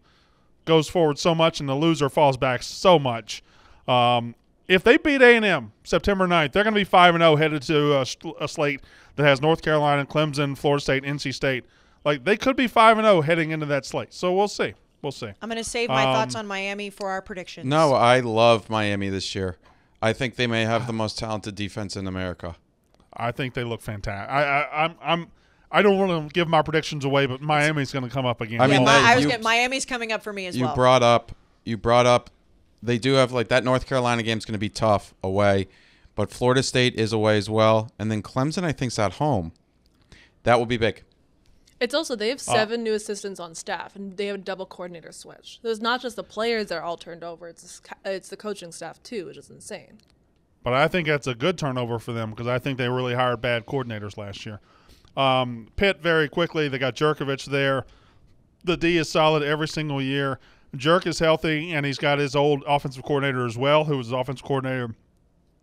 goes forward so much and the loser falls back so much. If they beat A&M September 9th, they're going to be 5-0 headed to a slate that has North Carolina, Clemson, Florida State, NC State. Like, they could be 5-0 heading into that slate. So we'll see. We'll see. I'm going to save my thoughts on Miami for our predictions. No, I love Miami this year. I think they may have the most talented defense in America. I think they look fantastic. I don't want to give my predictions away, but Miami's going to come up again. I mean, Miami's coming up for me as well. You brought up. They do have, like, that North Carolina game's going to be tough away, but Florida State is away as well, and then Clemson I think's at home. That will be big. It's also, they have 7 new assistants on staff, and they have a double coordinator switch. So it's not just the players that are all turned over; it's the coaching staff too, which is insane. But I think that's a good turnover for them, because I think they really hired bad coordinators last year. Pitt, very quickly, they got Jurkovec there. The D is solid every single year. Jerk is healthy, and he's got his old offensive coordinator as well, who was the offensive coordinator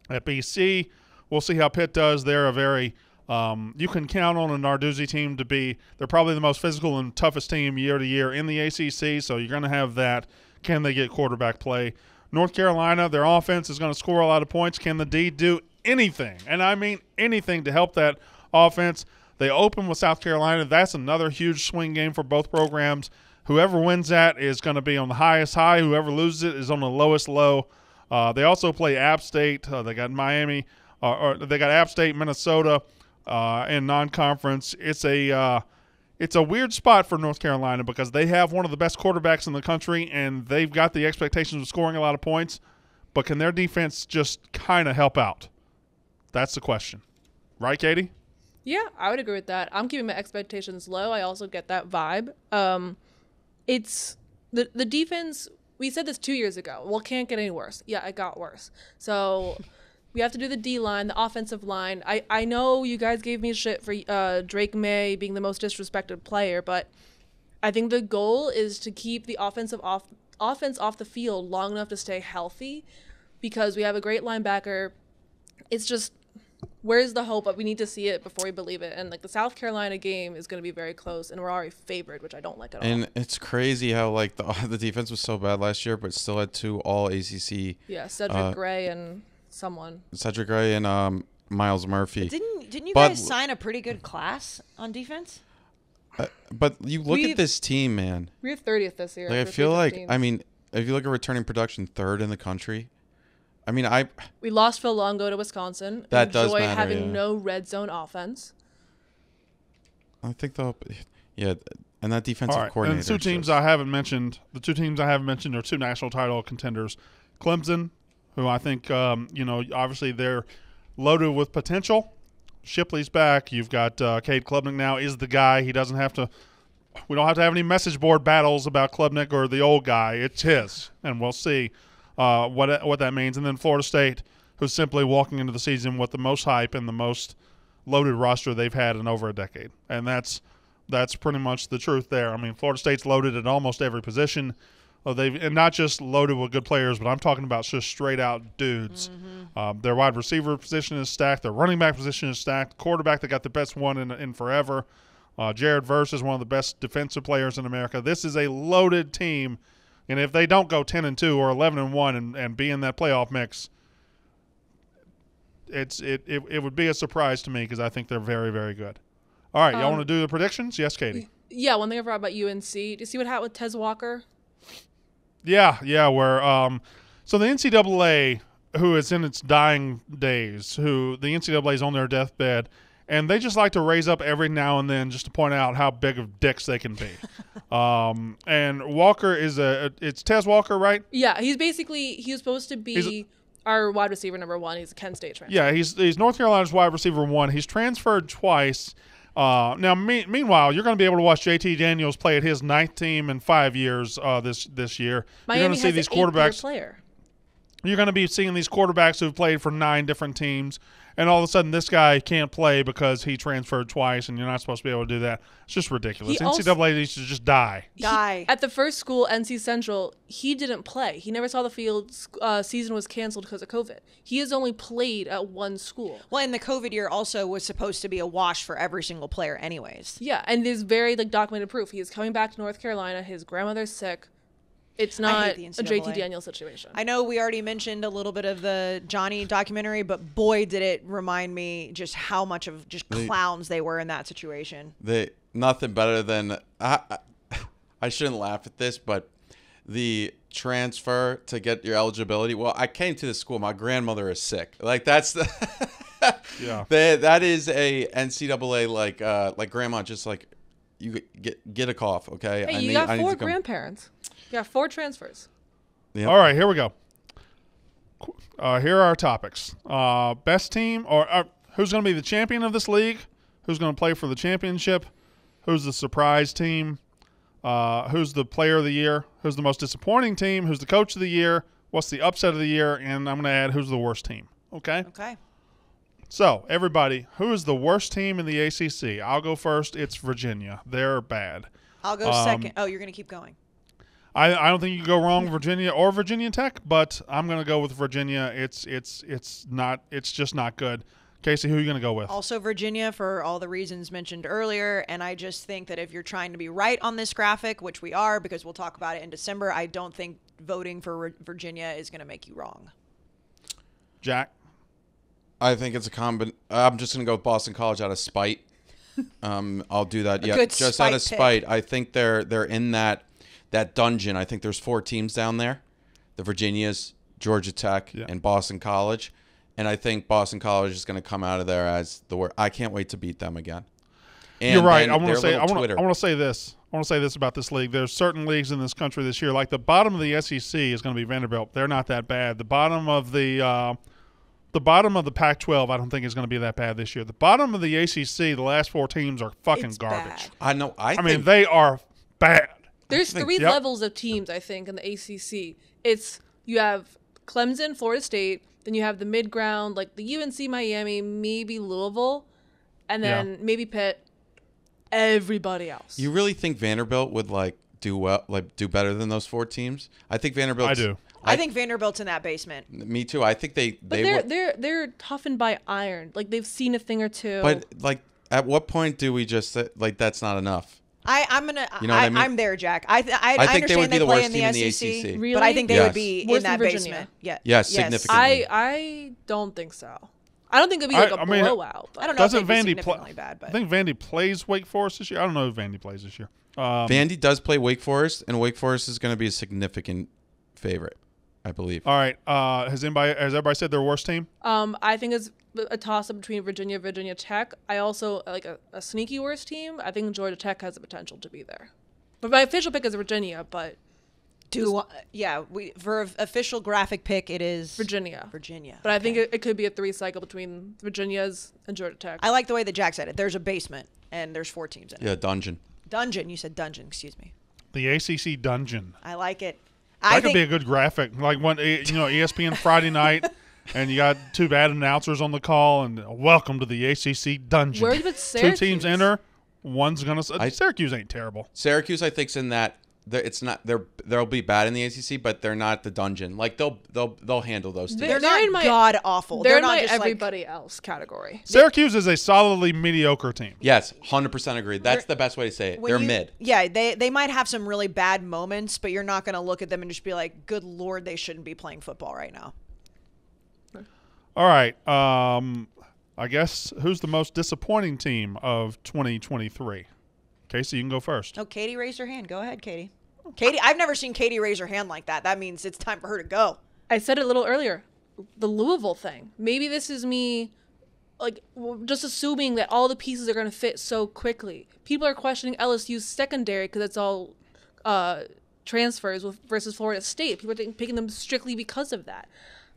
at BC. We'll see how Pitt does. They're a very you can count on a Narduzzi team to be – they're probably the most physical and toughest team year to year in the ACC, so you're going to have that. Can they get quarterback play? North Carolina, their offense is going to score a lot of points. Can the D do anything, and I mean anything, to help that offense? They open with South Carolina. That's another huge swing game for both programs. Whoever wins that is going to be on the highest high. Whoever loses it is on the lowest low. They also play App State. They got Miami. Or they got App State, Minnesota in non-conference. It's a weird spot for North Carolina, because they have one of the best quarterbacks in the country, and they've got the expectations of scoring a lot of points. But can their defense just kind of help out? That's the question. Right, Katie? Yeah, I would agree with that. I'm keeping my expectations low. I also get that vibe. It's the defense. We said this 2 years ago. Well, it can't get any worse. Yeah, it got worse. So we have to do the D line, the offensive line. I know you guys gave me shit for Drake May being the most disrespected player, but I think the goal is to keep the offense off the field long enough to stay healthy, because we have a great linebacker. It's just, where's the hope? But we need to see it before we believe it. And, like, the South Carolina game is going to be very close, and we're already favored, which I don't like at all. And it's crazy how, like, the defense was so bad last year, but still had 2 all ACC. Yeah, Cedric Gray and someone. Cedric Gray and Miles Murphy. Didn't you guys sign a pretty good class on defense? But you look at this team, man. We're 30th this year. Like, I feel like, I mean, if you look at returning production, 3rd in the country. I mean, we lost Phil Longo to Wisconsin. That does matter. Enjoy having no red zone offense. I think they'll, yeah, and that defensive coordinator. And the 2 teams I haven't mentioned are 2 national title contenders. Clemson, who I think, obviously they're loaded with potential. Shipley's back. You've got Cade Klubnik now is the guy. He doesn't have to. We don't have to have any message board battles about Klubnik or the old guy. It's his, and we'll see what that means. And then Florida State, who's simply walking into the season with the most hype and the most loaded roster they've had in over a decade. And that's pretty much the truth there. I mean, Florida State's loaded at almost every position. And not just loaded with good players, but I'm talking about just straight-out dudes. Mm-hmm. Their wide receiver position is stacked. Their running back position is stacked. Quarterback, they got the best one in forever. Jared Verse is one of the best defensive players in America. This is a loaded team. And if they don't go 10-2 or 11-1 and be in that playoff mix, it would be a surprise to me, because I think they're very, very good. All right, y'all want to do the predictions? Yes, Katie. Yeah, one thing I forgot about UNC. Do you see what happened with Tez Walker? Yeah. Where so the NCAA, who is in its dying days, the NCAA is on their deathbed, and they just like to raise up every now and then just to point out how big of dicks they can be. And Walker it's Tez Walker, right? Yeah, he was supposed to be our wide receiver number 1. He's a Kent State transfer. Yeah, he's North Carolina's wide receiver 1. He's transferred twice. Now, meanwhile, you're going to be able to watch JT Daniels play at his 9th team in 5 years this year. Miami You're going to see has these an 8-year quarterbacks. player. You're going to be seeing these quarterbacks who've played for 9 different teams, and all of a sudden this guy can't play because he transferred twice, and you're not supposed to be able to do that. It's just ridiculous. NCAA needs to just die. At the first school, NC Central, he didn't play. He never saw the field. Season was canceled because of COVID. He has only played at one school. Well, and the COVID year also was supposed to be a wash for every single player anyways. Yeah, and there's very documented proof. He is coming back to North Carolina. His grandmother's sick. It's not a JT Daniels situation. I know we already mentioned a little bit of the Johnny documentary, but boy, did it remind me just how much of just clowns they were in that situation. Nothing better than I shouldn't laugh at this, but the transfer to get your eligibility. Well, I came to the school. My grandmother is sick. Like that's the Yeah. That is a NCAA like grandma just like you get a cough, okay? Hey, you got 4 grandparents. You got 4 transfers. Yep. All right, here we go. Here are our topics. Best team, or who's going to be the champion of this league? Who's going to play for the championship? Who's the surprise team? Who's the player of the year? Who's the most disappointing team? Who's the coach of the year? What's the upset of the year? And I'm going to add who's the worst team. Okay? Okay. So, everybody, who is the worst team in the ACC? I'll go first. It's Virginia. They're bad. I'll go second. Oh, you're going to keep going. I don't think you can go wrong with Virginia or Virginia Tech, but I'm going to go with Virginia. It's just not good. Kayce, who are you going to go with? Also Virginia for all the reasons mentioned earlier, and I just think that if you're trying to be right on this graphic, which we are because we'll talk about it in December, I don't think voting for Virginia is going to make you wrong. Jack? I think it's I'm just going to go with Boston College out of spite. I'll do that. Yeah, just out of spite. I think they're in that dungeon. I think there's 4 teams down there: the Virginias, Georgia Tech, and Boston College. And I think Boston College is going to come out of there as the worst. I can't wait to beat them again. And you're right. I want to say this. I want to say this about this league. There's certain leagues in this country this year, like the bottom of the SEC is going to be Vanderbilt. They're not that bad. The bottom of the Pac-12, I don't think is going to be that bad this year. The bottom of the ACC, the last 4 teams are fucking garbage. Bad. I know. I mean, they are bad. There's 3 levels of teams, I think, in the ACC. You have Clemson, Florida State, then you have the mid-ground, like the UNC, Miami, maybe Louisville, and then maybe Pitt. Everybody else. You really think Vanderbilt would do better than those 4 teams? I think Vanderbilt. I do. I think Vanderbilt's in that basement. Me too. I think they're toughened by iron. Like they've seen a thing or two. But at what point do we just that's not enough? I'm there, Jack. I think they would be the play worst team in the ACC. Really? But I think they would be worse in that than basement. Yeah. Yes, significantly. I don't think so. I don't think it'd be a blowout. I don't know if they'd be significantly bad. But I think Vandy plays Wake Forest this year. I don't know who Vandy plays this year. Vandy does play Wake Forest, and Wake Forest is going to be a significant favorite, I believe. All right. Has everybody said their worst team? I think it's a toss-up between Virginia Tech. I also like a sneaky worst team. I think Georgia Tech has the potential to be there. But my official pick is Virginia, but... for official graphic pick, it is Virginia. But I think it could be a 3-cycle between Virginia's and Georgia Tech. I like the way that Jack said it. There's a basement, and there's 4 teams in it. Yeah, dungeon. Dungeon. You said dungeon. Excuse me. The ACC dungeon. I like it. That could be a good graphic. Like when ESPN Friday night, and you got 2 bad announcers on the call, and welcome to the ACC dungeon. Where's with Syracuse? 2 teams enter. One's gonna. Syracuse ain't terrible. Syracuse, I think's in that. It's not. They'll be bad in the ACC, but they're not the dungeon. Like they'll handle those teams. They're not god awful. They're not in just everybody else category. Syracuse is a solidly mediocre team. Yes, 100% agree. That's the best way to say it. They're mid. Yeah, they might have some really bad moments, but you're not going to look at them and just be like, "Good Lord, they shouldn't be playing football right now." All right. I guess who's the most disappointing team of 2023? Kayce, you can go first. Oh, Katie raised her hand. Go ahead, Katie. Katie, I've never seen Katie raise her hand like that. That means it's time for her to go. I said it a little earlier. The Louisville thing. Maybe this is me, just assuming that all the pieces are going to fit so quickly. People are questioning LSU's secondary because it's all transfers versus Florida State. People are picking them strictly because of that.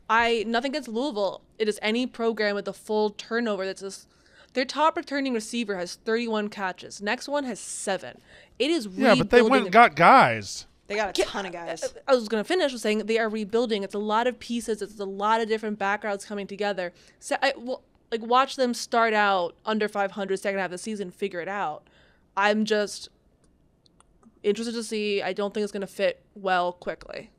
Nothing against Louisville. It is any program with a full turnover that's just Their top returning receiver has 31 catches. Next one has 7. It is Yeah, but they went and got guys. They got a ton of guys. I was going to finish with saying they are rebuilding. It's a lot of pieces. It's a lot of different backgrounds coming together. So watch them start out under 500 second half of the season, figure it out. I'm just interested to see. I don't think it's going to fit well quickly.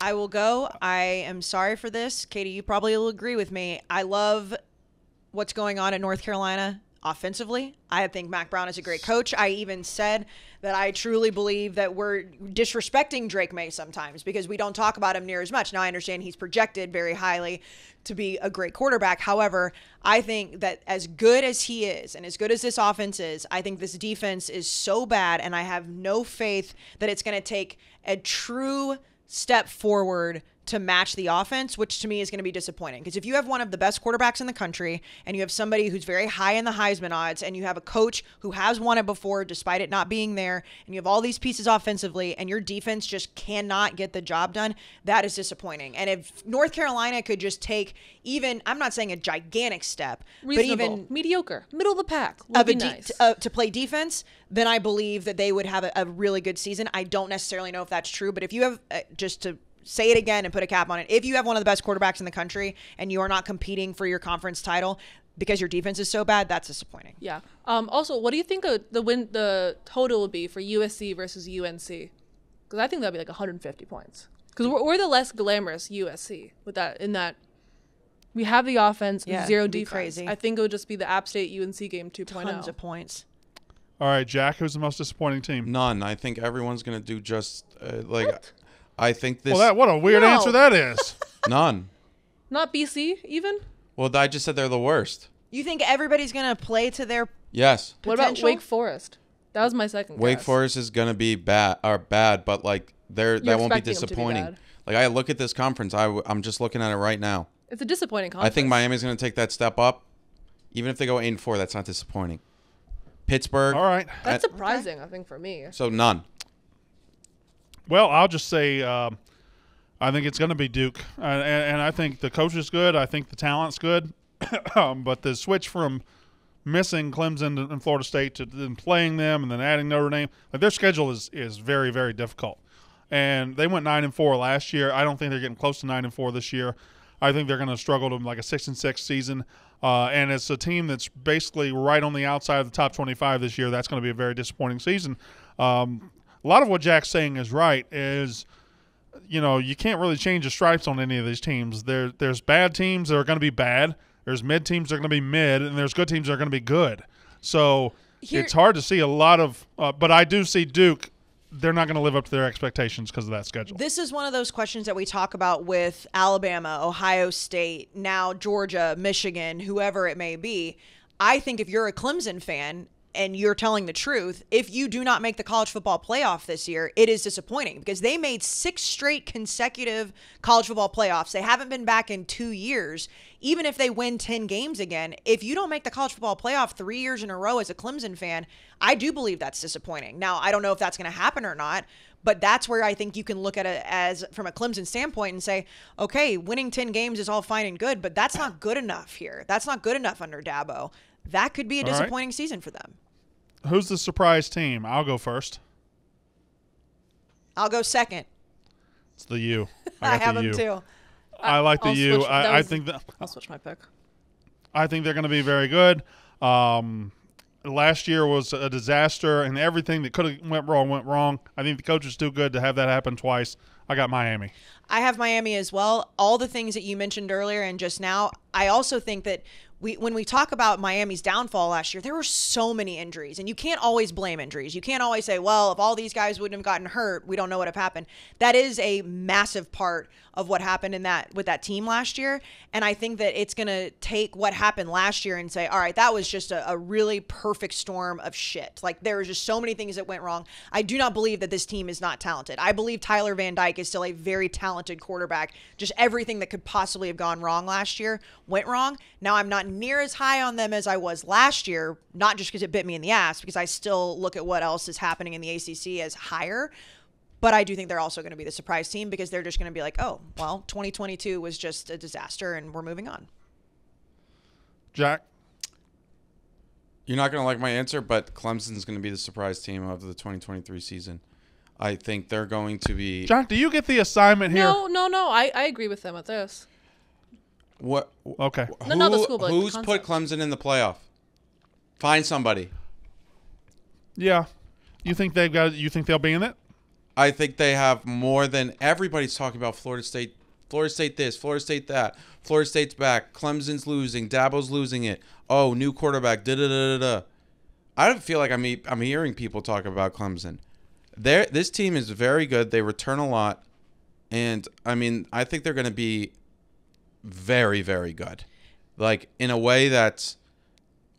I will go. I am sorry for this. Katie, you probably will agree with me. I love what's going on at North Carolina offensively. I think Mac Brown is a great coach. I even said that I truly believe that we're disrespecting Drake May sometimes because we don't talk about him near as much. Now, I understand he's projected very highly to be a great quarterback. However, I think that as good as he is and as good as this offense is, I think this defense is so bad, and I have no faith that it's going to take a true step forward to match the offense, which to me is going to be disappointing. Because if you have one of the best quarterbacks in the country and you have somebody who's very high in the Heisman odds and you have a coach who has won it before despite it not being there, and you have all these pieces offensively and your defense just cannot get the job done, that is disappointing. And if North Carolina could just take even, I'm not saying a gigantic step, Reasonable, but even mediocre, middle of the pack, would be nice. To play defense, then I believe that they would have a really good season. I don't necessarily know if that's true, but if you have, just to say it again and put a cap on it, if you have one of the best quarterbacks in the country and you are not competing for your conference title because your defense is so bad, that's disappointing. Yeah. Also, what do you think the total would be for USC versus UNC? Because I think that'd be like 150 points. Because we're the less glamorous USC with that. In that we have the offense, zero defense. Crazy. I think it would just be the App State UNC game 2.0. Tons of points. All right, Jack, who's the most disappointing team? None. I think everyone's going to do just what? I think this. Well, what a weird answer that is. None. Not BC even? Well, I just said they're the worst. You think everybody's going to play to their Yes. What about potential? Wake Forest? That was my second guess. Wake Forest is going to be bad, but like that won't be expecting them to be disappointing. bad. Like I look at this conference, I'm just looking at it right now. It's a disappointing conference. I think Miami's going to take that step up. Even if they go 8-4, that's not disappointing. Pittsburgh. All right. That's surprising, I think, for me. So none. Well, I'll just say I think it's going to be Duke. And I think the coach is good. I think the talent's good. But the switch from missing Clemson and Florida State to then playing them and then adding Notre Dame, like their schedule is very, very difficult. And they went 9-4 last year. I don't think they're getting close to 9-4 this year. I think they're going to struggle to like a 6-6 season. And it's a team that's basically right on the outside of the top 25 this year. That's going to be a very disappointing season. A lot of what Jack's saying is right. You can't really change the stripes on any of these teams. There's bad teams that are going to be bad. There's mid teams that are going to be mid, and there's good teams that are going to be good. So it's hard to see a lot of but I do see Duke. They're not going to live up to their expectations because of that schedule. This is one of those questions that we talk about with Alabama, Ohio State, now Georgia, Michigan, whoever it may be. I think if you're a Clemson fan and you're telling the truth, if you do not make the college football playoff this year, it is disappointing because they made 6 straight consecutive college football playoffs. They haven't been back in 2 years. Even if they win 10 games again, if you don't make the college football playoff 3 years in a row as a Clemson fan, I do believe that's disappointing. Now, I don't know if that's going to happen or not, but that's where I think you can look at it as from a Clemson standpoint and say, okay, winning 10 games is all fine and good, but that's not good enough here. That's not good enough under Dabo. That could be a disappointing season for them. Who's the surprise team? I'll go first. I'll go second. It's the U. I have them too. I like the U. I think that I'll switch my pick. I think they're going to be very good. Last year was a disaster, and everything that could have went wrong. I think the coach is too good to have that happen twice. I got Miami. I have Miami as well. All the things that you mentioned earlier and just now, I also think that when we talk about Miami's downfall last year, there were so many injuries, and you can't always blame injuries. You can't always say, well, if all these guys wouldn't have gotten hurt, we don't know what would have happened. That is a massive part of what happened with that team last year, and I think that it's going to take what happened last year and say, all right, that was just a really perfect storm of shit. Like, there was just so many things that went wrong. I do not believe that this team is not talented. I believe Tyler Van Dyke is still a very talented quarterback. Just everything that could possibly have gone wrong last year went wrong. Now, I'm not near as high on them as I was last year, not just because it bit me in the ass, because I still look at what else is happening in the ACC as higher. But I do think they're also going to be the surprise team because they're just going to be like, oh, well, 2022 was just a disaster and we're moving on. Jack? You're not going to like my answer, but Clemson's going to be the surprise team of the 2023 season. I think they're going to be. Jack, do you get the assignment here? No. I agree with them with this. What? Okay. Not the school, but who's the put concept. Clemson in the playoff? Find somebody. Yeah. You think they'll be in it? I think they have more than everybody's talking about. Florida State. Florida State this. Florida State that. Florida State's back. Clemson's losing. Dabo's losing it. Oh, new quarterback. Da da da da da. I don't feel like I'm hearing people talk about Clemson. This team is very good. They return a lot, and I mean, I think they're going to be very, very good. Like in a way that's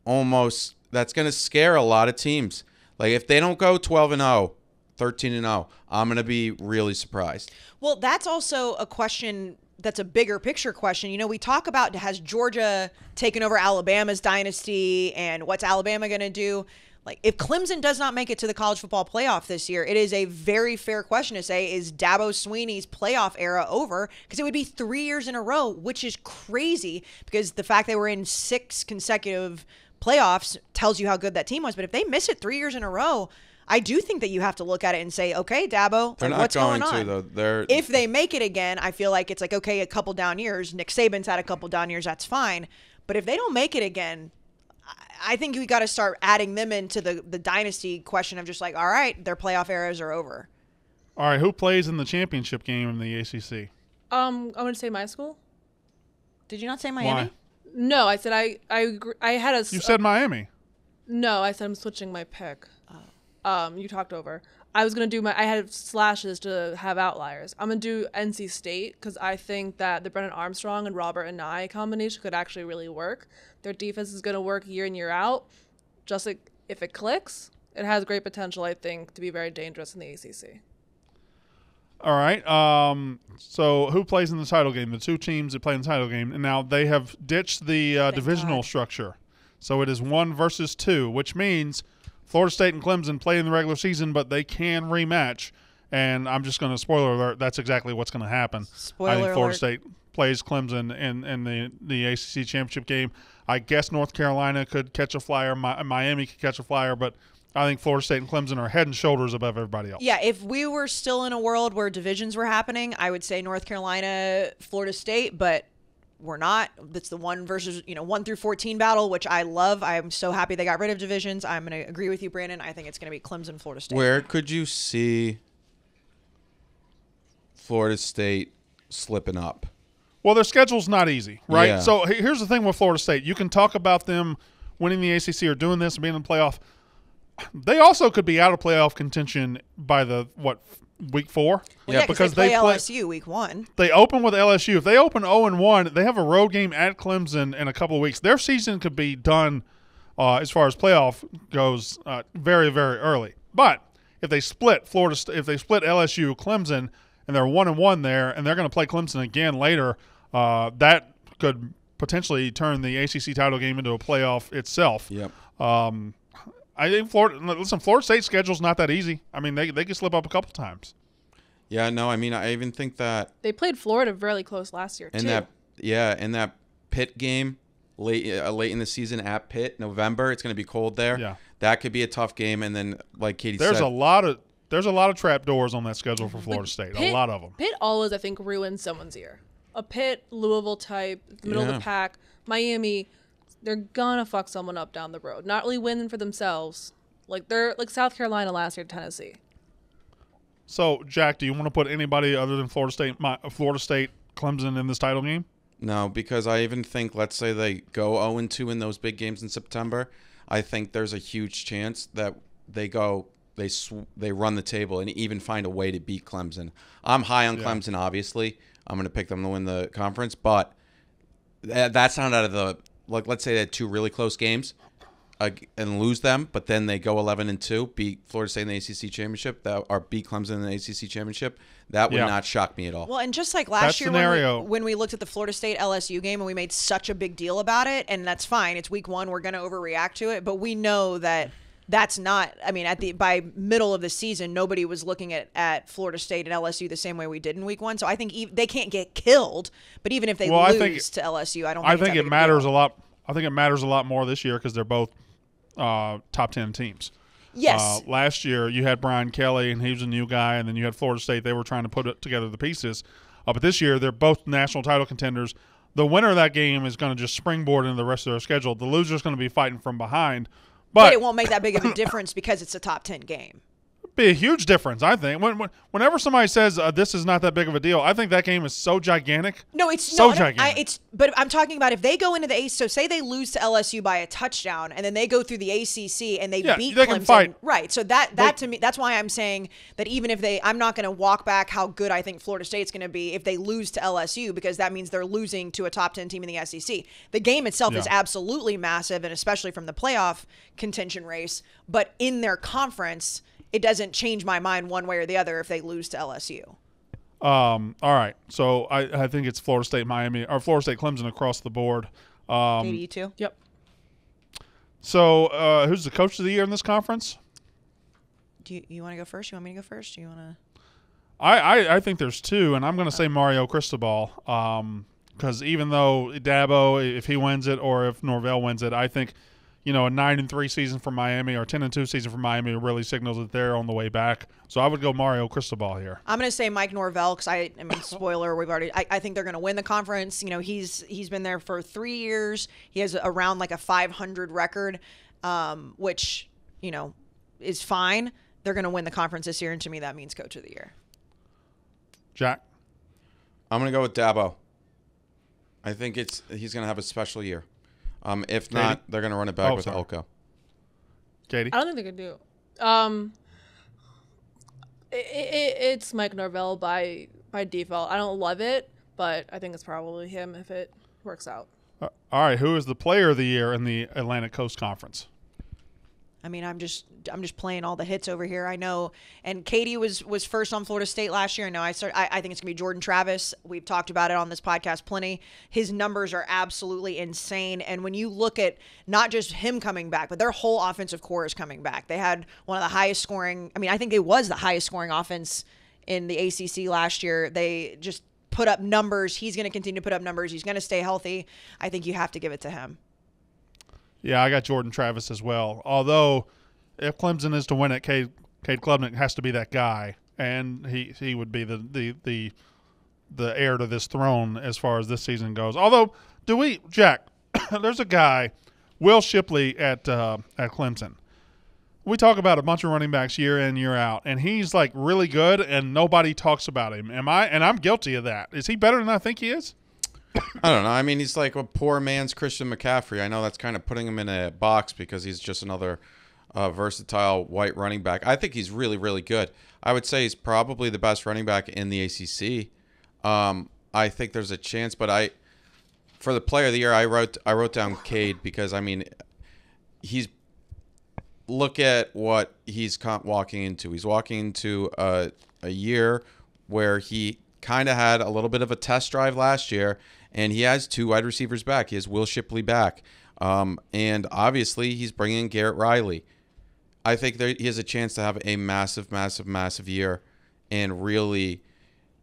going to scare a lot of teams. Like if they don't go 12-0, 13-0, I'm going to be really surprised. Well, that's also a question that's a bigger picture question. You know, we talk about, has Georgia taken over Alabama's dynasty and what's Alabama going to do? Like, if Clemson does not make it to the college football playoff this year, it is a very fair question to say, is Dabo Swinney's playoff era over? Because it would be 3 years in a row, which is crazy because the fact they were in 6 consecutive playoffs tells you how good that team was. But if they miss it 3 years in a row, I do think that you have to look at it and say, okay, Dabo, They're not what's going going on? to, though. If they make it again, I feel like it's like, okay, a couple down years. Nick Saban's had a couple down years. That's fine. But if they don't make it again, I think we got to start adding them into the dynasty question of just like, all right, their playoff eras are over. All right, who plays in the championship game in the ACC? I'm going to say my school. Did you not say Miami? Why? No, I said I had a. You said Miami. No, I said I'm switching my pick. You talked over. I was going to do I had slashes to have outliers. I'm going to do NC State because I think that the Brennan Armstrong and Robert Anae combination could actually really work. Their defense is going to work year in, year out. Just like if it clicks, it has great potential, I think, to be very dangerous in the ACC. All right. So who plays in the title game? The two teams that play in the title game. And now they have ditched the divisional structure. So it is 1 versus 2, which means Florida State and Clemson play in the regular season, but they can rematch. And I'm just going to spoiler alert, that's exactly what's going to happen. Spoiler I think Florida alert. State plays Clemson in the ACC championship game. I guess North Carolina could catch a flyer. Miami could catch a flyer, but I think Florida State and Clemson are head and shoulders above everybody else. Yeah, if we were still in a world where divisions were happening, I would say North Carolina, Florida State, but we're not. That's the 1 through 14 battle, which I love. I'm so happy they got rid of divisions. I'm going to agree with you, Brandon. I think it's going to be Clemson, Florida State. Where could you see Florida State slipping up? Well, their schedule's not easy, right? Yeah. So here's the thing with Florida State. You can talk about them winning the ACC or doing this and being in the playoff. They also could be out of playoff contention by week 4? Well, yeah, because they play LSU week 1. They open with LSU. If they open 0-1, they have a road game at Clemson in a couple of weeks. Their season could be done as far as playoff goes very, very early. But if they split LSU, Clemson, and they're 1-1 there, and they're going to play Clemson again later, that could potentially turn the ACC title game into a playoff itself. Yep. I think Florida State's schedule's not that easy. I mean, they could slip up a couple times. Yeah, no, I mean, I even think that They played Florida really close last year, in too. that Pitt game late in the season at Pitt, November, it's going to be cold there. Yeah. That could be a tough game, and then like Katie There's said, a lot of trap doors on that schedule for Florida State. A lot of them. Pitt always, I think, ruins someone's year. A Pitt, Louisville type, middle of Yeah. the pack, Miami, they're gonna fuck someone up down the road. Not really winning for themselves. Like they're like South Carolina last year, Tennessee. So, Jack, do you want to put anybody other than Florida State, Clemson in this title game? no, because I even think, let's say they go 0-2 in those big games in September, I think there's a huge chance that they run the table and even find a way to beat Clemson. I'm high on Clemson, obviously. I'm going to pick them to win the conference, but that's not out of the, like, let's say they had 2 really close games and lose them, but then they go 11-2, beat Florida State in the ACC championship, or beat Clemson in the ACC championship. That would not shock me at all. Well, and just like last That year scenario- when we looked at the Florida State LSU game and we made such a big deal about it, and that's fine. It's week 1. We're going to overreact to it, but we know that that's not. I mean, by middle of the season, nobody was looking at Florida State and LSU the same way we did in week 1. So I think they can't get killed. But even if they lose to LSU, I don't. I think it matters a lot. I think it matters a lot more this year because they're both top 10 teams. Yes. Last year, you had Brian Kelly, and he was a new guy, and then you had Florida State. They were trying to put together the pieces. But this year, they're both national title contenders. The winner of that game is going to just springboard into the rest of their schedule. The loser is going to be fighting from behind. But it won't make that big of a difference because it's a top 10 game. Be a huge difference, I think. Whenever somebody says this is not that big of a deal, I think that game is so gigantic. No, it's so gigantic. But I'm talking about if they go into the ACC. So say they lose to LSU by a touchdown, and then they go through the ACC and they beat they Clemson. Can fight. Right. So that to me, that's why I'm saying that even if I'm not going to walk back how good I think Florida State's going to be if they lose to LSU, because that means they're losing to a top 10 team in the SEC. The game itself is absolutely massive, and especially from the playoff contention race. But in their conference, it doesn't change my mind one way or the other if they lose to LSU. All right. So I think it's Florida State, Miami, or Florida State, Clemson across the board. You too? Yep. So who's the coach of the year in this conference? Do you want to go first? You want me to go first? Do you want to? I think there's two, and I'm going to say Mario Cristobal. Because even though Dabo, if he wins it or if Norvell wins it, I think – a 9-3 season for Miami or 10-2 season for Miami really signals that they're on the way back. So I would go Mario Cristobal here. I'm going to say Mike Norvell because I mean, spoiler, I think they're going to win the conference. He's been there for 3 years. He has around like a 500 record, which is fine. They're going to win the conference this year, and to me that means coach of the year. Jack, I'm going to go with Dabo. I think he's going to have a special year. If Katie? not, they're going to run it back with Elko. Katie? I don't think they could do. It's Mike Norvell by default. I don't love it, but I think it's probably him if it works out. All right, who is the player of the year in the Atlantic Coast Conference? I mean, I'm just playing all the hits over here. I know, and Katie was first on Florida State last year. I know I think it's gonna be Jordan Travis. We've talked about it on this podcast plenty. His numbers are absolutely insane. And when you look at not just him coming back, but their whole offensive core is coming back. They had one of the highest scoring. I mean, I think it was the highest scoring offense in the ACC last year. They just put up numbers. He's going to continue to put up numbers. He's going to stay healthy. I think you have to give it to him. Yeah, I got Jordan Travis as well. Although, if Clemson is to win it, Cade Klubnik has to be that guy, and he would be the heir to this throne as far as this season goes. Although, Jack? There's a guy, Will Shipley at Clemson. We talk about a bunch of running backs year in, year out, and he's like really good, and nobody talks about him. And I'm guilty of that. Is he better than I think he is? I don't know. I mean, he's like a poor man's Christian McCaffrey. I know that's kind of putting him in a box because he's just another versatile white running back. I think he's really, really good. I would say he's probably the best running back in the ACC. I think there's a chance, but for the player of the year, I wrote down Cade because, I mean, look at what he's walking into. He's walking into a year where he kind of had a little bit of a test drive last year, and he has two wide receivers back. He has Will Shipley back. And obviously he's bringing in Garrett Riley. I think he has a chance to have a massive, massive, massive year, and really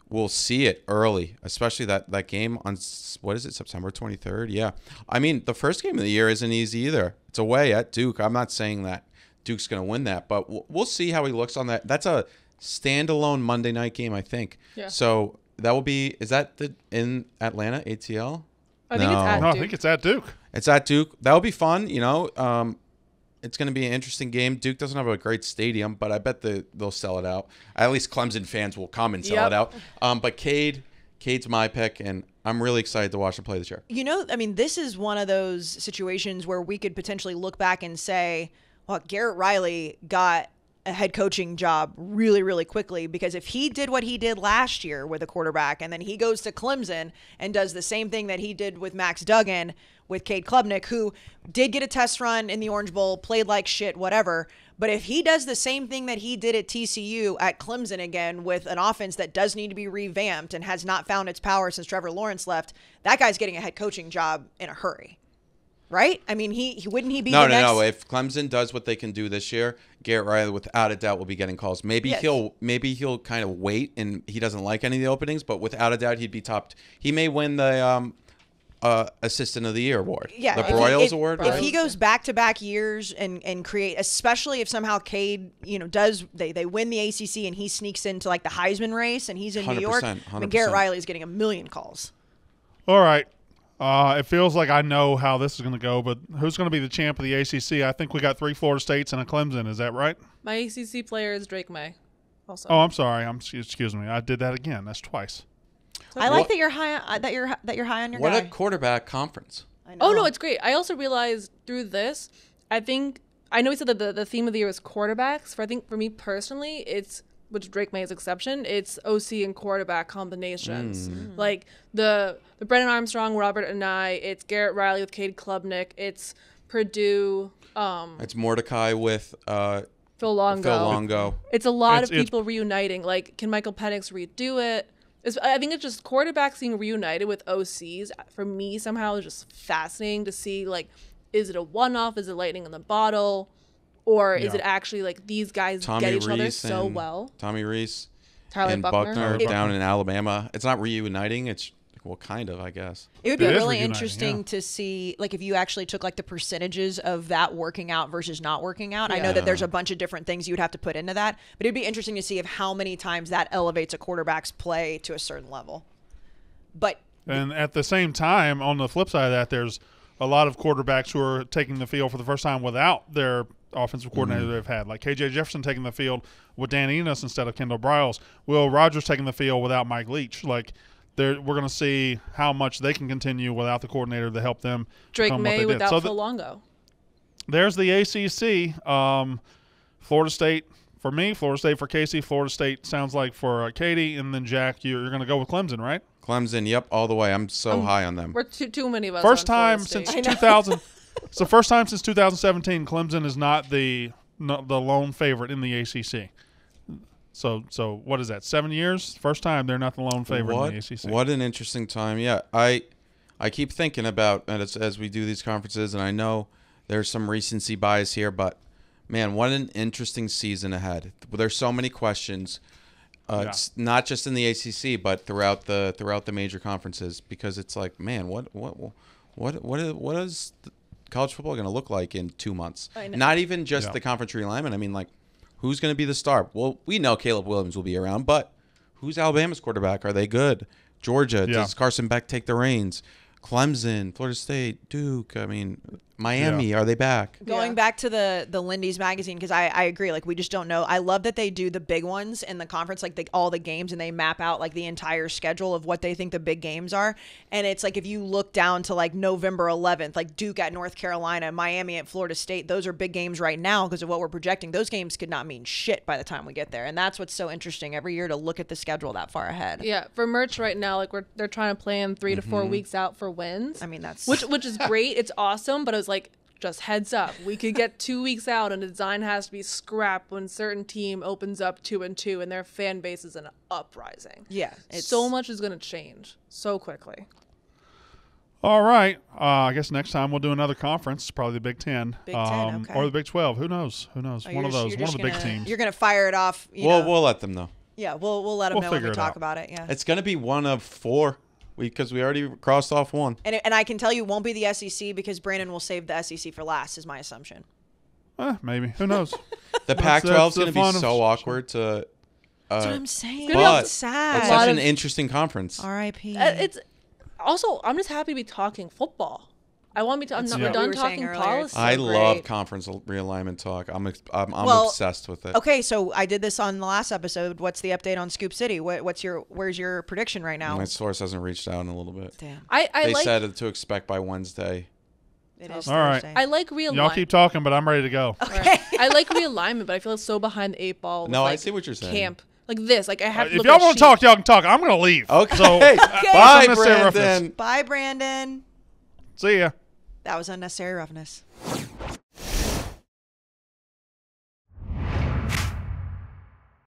we'll see it early, especially that game on, what is it, September 23rd? Yeah. I mean, the first game of the year isn't easy either. It's away at Duke. I'm not saying that Duke's going to win that, but we'll see how he looks on that. That's a standalone Monday night game, I think. Yeah. So that will be, is that in Atlanta, ATL? I think it's at Duke. No, I think it's at Duke. It's at Duke. That'll be fun, It's going to be an interesting game. Duke doesn't have a great stadium, but I bet they'll sell it out. At least Clemson fans will come and sell it out. But Cade's my pick, and I'm really excited to watch him play this year. I mean, this is one of those situations where we could potentially look back and say, well, Garrett Riley got a head coaching job really, really quickly, because if he did what he did last year with a quarterback and then he goes to Clemson and does the same thing that he did with Max Duggan with Cade Klubnik, who did get a test run in the Orange Bowl, played like shit, whatever. But if he does the same thing that he did at TCU at Clemson again with an offense that does need to be revamped and has not found its power since Trevor Lawrence left, that guy's getting a head coaching job in a hurry. Right? I mean, he wouldn't he be the next? No. If Clemson does what they can do this year, Garrett Riley, without a doubt, will be getting calls. Maybe he'll kind of wait, and he doesn't like any of the openings, but without a doubt, he'd be top. He may win the Assistant of the Year award. Yeah, the if Broyles he, award. If right? he goes back-to-back years and create, especially if somehow Cade, they win the ACC and he sneaks into like the Heisman race and he's in New York, 100%. Garrett Riley is getting a million calls. All right. It feels like I know how this is going to go, but who's going to be the champ of the ACC? I think we got 3 Florida States and a Clemson. Is that right? My ACC player is Drake May. Also. Oh, I'm sorry. Excuse me. I did that again. That's twice. I like that you're high. That you're high on your What guy. a quarterback conference. I know. Oh no, it's great. I also realized through this, I know we said that the theme of the year was quarterbacks. For me personally, it's, which Drake May's exception, it's OC and quarterback combinations. Like the Brennan Armstrong, Robert Anae, it's Garrett Riley with Cade Klubnik, it's Purdue. It's Mordecai with Phil Longo. It's a lot of people reuniting. Like, can Michael Penix redo it? I think it's just quarterbacks being reunited with OCs. For me, somehow, is just fascinating to see, like, is it a one-off? Is it lightning in the bottle? Or is it actually, like, these guys get each other so well? Tommy Reese Tyler and Buckner down in Alabama. It's not reuniting. It's, well, kind of, I guess. It would be It is really reuniting, interesting to see, like, if you actually took like the percentages of that working out versus not working out. I know that there's a bunch of different things you would have to put into that, but it'd be interesting to see if how many times that elevates a quarterback's play to a certain level. But And at the same time, on the flip side of that, there's a lot of quarterbacks who are taking the field for the first time without their offensive coordinator they've had, like KJ Jefferson taking the field with Dan Enos instead of Kendall Briles, Will Rogers taking the field without Mike Leach. Like, we're going to see how much they can continue without the coordinator to help them. Drake become May what they did. without So Phil Longo. there's the ACC. Florida State for me, Florida State for Kayce, Florida State sounds like for Katie, and then Jack, you're going to go with Clemson, right? Clemson, yep, all the way. I'm so high on them. We're too many of us. First on time Florida since State. 2000. It's the first time since 2017 Clemson is not the lone favorite in the ACC. So what is that? 7 years? First time they're not the lone favorite in the ACC. What an interesting time. Yeah, I keep thinking about, and as we do these conferences, and I know there's some recency bias here, but man, what an interesting season ahead. There's so many questions. It's not just in the ACC, but throughout the major conferences, because it's like, man, what is college football going to look like in 2 months? Not even just the conference realignment. I mean, like, who's going to be the star? Well, we know Caleb Williams will be around, but who's Alabama's quarterback? Are they good? Georgia, does Carson Beck take the reins? Clemson, Florida State, Duke, I mean, Miami, are they back? Going back to the Lindy's magazine, because I agree, like, we just don't know. I love that they do the big ones in the conference, like all the games, and they map out like the entire schedule of what they think the big games are. And it's like, if you look down to like November 11th, like Duke at North Carolina, Miami at Florida State, those are big games right now because of what we're projecting. Those games could not mean shit by the time we get there. And that's what's so interesting every year, to look at the schedule that far ahead. Yeah, for merch right now, like they're trying to plan 3 to 4 weeks out for wins. I mean, that's which is great. It's awesome, but it was like, just heads up, we could get 2 weeks out and the design has to be scrapped when certain team opens up 2-2 and their fan base is in an uprising. Yeah, so much is going to change so quickly. All right. I guess next time we'll do another conference, probably the Big Ten. Big Ten, okay. Or the Big 12. Who knows? One of those. One of the big teams. You're going to fire it off. We'll let them know. Yeah, we'll let them know when we talk about it. Yeah, it's going to be one of 4. Because we already crossed off one. And I can tell you it won't be the SEC because Brandon will save the SEC for last, is my assumption. Maybe. Who knows? The Pac-12 is going to be so awkward to... That's what I'm saying. It's sad. It's such an interesting conference. R.I.P. It's also, I'm just happy to be talking football. I want me to. I'm not done talking policy. I love conference realignment talk. I'm obsessed with it. Okay, so I did this on the last episode. What's the update on Scoop City? Where's your prediction right now? My source hasn't reached out in a little bit. Damn. They said to expect by Wednesday. It is all Thursday. right. I like realignment. Y'all keep talking, but I'm ready to go. Okay. I like realignment, but I feel it's so behind the 8 ball. No, like, I see what you're saying. Camp like this. Like I have. To If look y'all at want to talk, y'all can talk. I'm going to leave. Okay. So, Bye, Brandon. Bye, Brandon. See ya. That was unnecessary roughness.